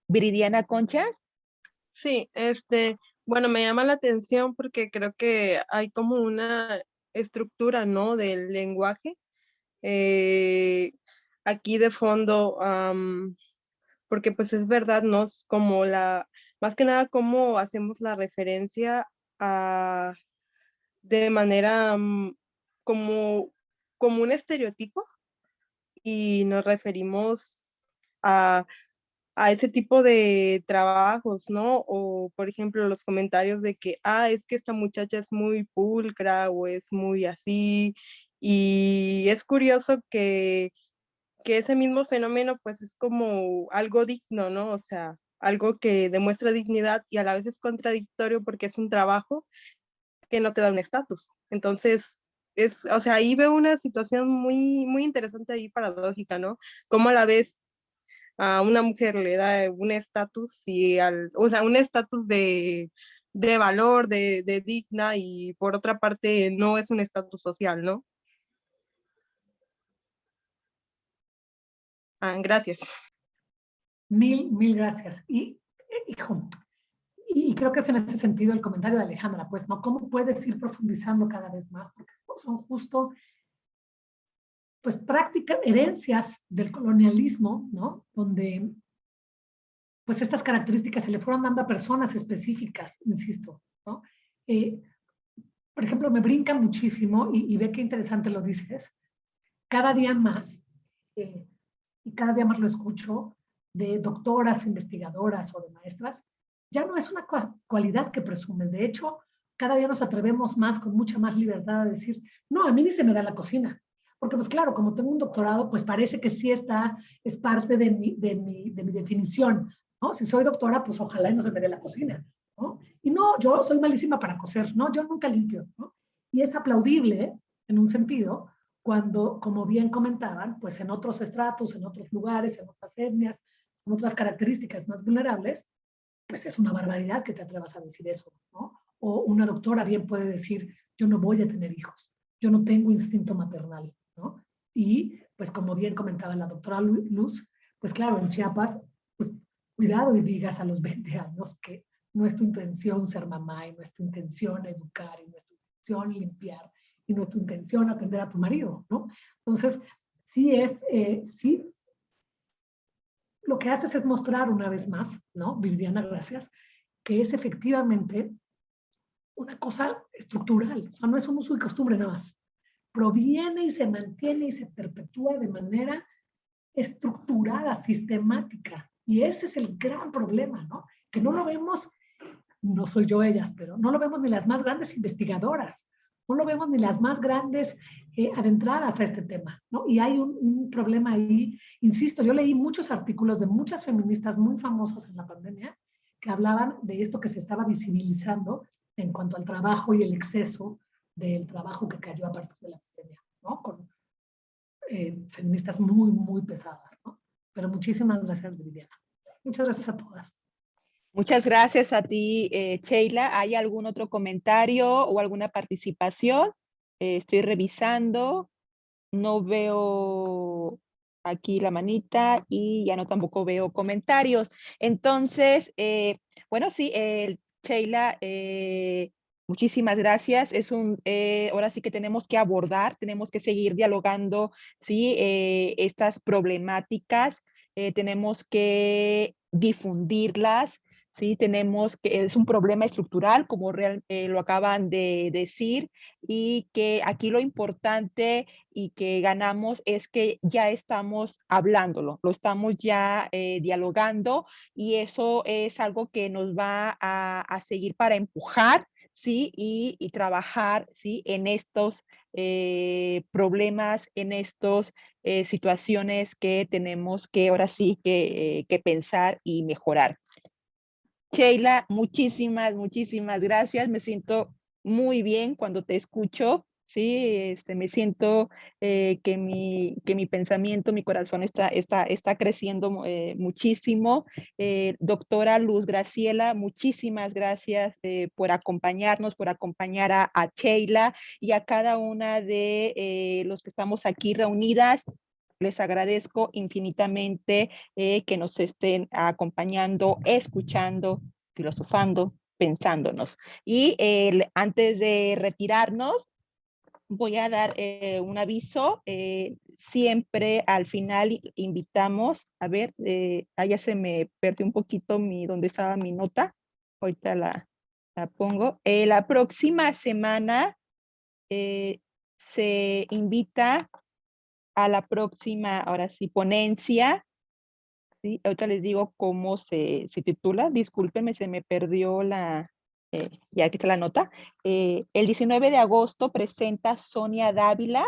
Viridiana Conchas. Sí, bueno, me llama la atención porque creo que hay como una estructura, ¿no? Del lenguaje. Aquí de fondo, porque pues es verdad, ¿no? Como más que nada cómo hacemos la referencia de manera como un estereotipo, y nos referimos a ese tipo de trabajos, ¿no? O, por ejemplo, los comentarios de que, es que esta muchacha es muy pulcra o es muy así. Y es curioso que ese mismo fenómeno, pues, es como algo digno, ¿no? O sea, algo que demuestra dignidad, y a la vez es contradictorio porque es un trabajo que no te da un estatus. Entonces, o sea, ahí veo una situación muy, muy interesante ahí, paradójica, ¿no? Cómo a la vez a una mujer le da un estatus, o sea, un estatus de valor, de digna, y por otra parte no es un estatus social, ¿no? Gracias. Mil gracias. Y, hijo, y creo que es en ese sentido el comentario de Alejandra, pues, ¿no? ¿Cómo puedes ir profundizando cada vez más? Porque son justo, pues, prácticas, herencias del colonialismo, ¿no? Donde, pues, estas características se le fueron dando a personas específicas, insisto, ¿no? Por ejemplo, me brinca muchísimo, y ve qué interesante lo dices, cada día más, y cada día más lo escucho, de doctoras, investigadoras o de maestras, ya no es una cualidad que presumes. De hecho, cada día nos atrevemos más, con mucha más libertad a decir, no, a mí ni se me da la cocina. Porque pues claro, como tengo un doctorado, pues parece que sí es parte de mi definición, ¿no? Si soy doctora, pues ojalá y no se me dé la cocina, ¿no? Y no, yo soy malísima para coser, ¿no? Yo nunca limpio, ¿no? Y es aplaudible, en un sentido, cuando, como bien comentaban, pues en otros estratos, en otros lugares, en otras etnias, con otras características más vulnerables, pues es una barbaridad que te atrevas a decir eso, ¿no? O una doctora bien puede decir, yo no voy a tener hijos, yo no tengo instinto maternal, ¿no? Y pues como bien comentaba la doctora Luz, pues claro, en Chiapas, pues cuidado y digas a los 20 años que no es tu intención ser mamá y no es tu intención educar y no es tu intención limpiar y no es tu intención atender a tu marido, ¿no? Entonces, sí, lo que haces es mostrar una vez más, ¿no? Viridiana, gracias, que es efectivamente una cosa estructural, o sea, no es un uso y costumbre nada más. Proviene y se mantiene y se perpetúa de manera estructurada, sistemática. Y ese es el gran problema, ¿no? Que no lo vemos, no soy yo ellas, pero no lo vemos ni las más grandes investigadoras, no lo vemos ni las más grandes adentradas a este tema, ¿no? Y hay un problema ahí, insisto, yo leí muchos artículos de muchas feministas muy famosas en la pandemia que hablaban de esto que se estaba visibilizando en cuanto al trabajo y el exceso del trabajo que cayó a partir de la pandemia, ¿no? Con feministas muy, muy pesadas, ¿no? Pero muchísimas gracias, Viviana. Muchas gracias a todas. Muchas gracias a ti, Sheila. ¿Hay algún otro comentario o alguna participación? Estoy revisando. No veo aquí la manita y ya no tampoco veo comentarios. Entonces, bueno, sí, Sheila, muchísimas gracias. Ahora sí que tenemos que abordar, tenemos que seguir dialogando, sí, estas problemáticas, tenemos que difundirlas. Sí, es un problema estructural, como lo acaban de decir, y que aquí lo importante y que ganamos es que ya estamos hablándolo, lo estamos ya dialogando, y eso es algo que nos va a seguir para empujar, ¿sí? Y trabajar, ¿sí? En estos problemas, en estas situaciones que tenemos que ahora sí que pensar y mejorar. Sheila, muchísimas gracias. Me siento muy bien cuando te escucho. Sí, me siento que mi pensamiento, mi corazón está creciendo muchísimo. Doctora Luz Graciela, muchísimas gracias por acompañarnos, por acompañar a Sheila y a cada una de los que estamos aquí reunidas. Les agradezco infinitamente que nos estén acompañando, escuchando, filosofando, pensándonos. Y antes de retirarnos, voy a dar un aviso. Siempre al final invitamos, a ver, ya se me perdió un poquito donde estaba mi nota. Ahorita la pongo. La próxima semana se invita a la próxima, ahora sí, ponencia. Sí, ahorita les digo cómo se titula. Discúlpenme, se me perdió ya aquí está la nota. El 19 de agosto presenta Sonia Dávila,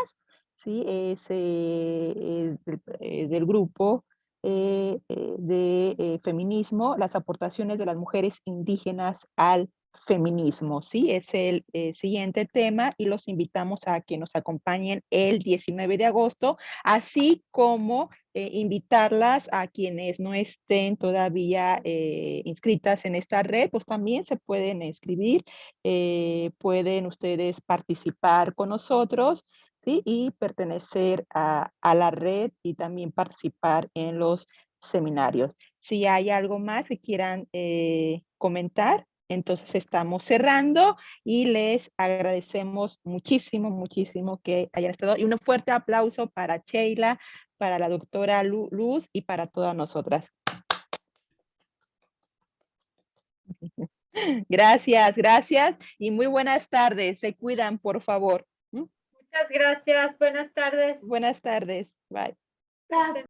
¿sí? Del grupo de feminismo, las aportaciones de las mujeres indígenas al feminismo, ¿sí? Es el siguiente tema y los invitamos a que nos acompañen el 19 de agosto, así como invitarlas a quienes no estén todavía inscritas en esta red, pues también se pueden inscribir, pueden ustedes participar con nosotros, ¿sí? Y pertenecer a la red y también participar en los seminarios. Si hay algo más que quieran comentar, entonces estamos cerrando y les agradecemos muchísimo que hayan estado. Y un fuerte aplauso para Sheila, para la doctora Luz y para todas nosotras. Gracias y muy buenas tardes. Se cuidan, por favor. Muchas gracias. Buenas tardes. Buenas tardes. Bye. Gracias.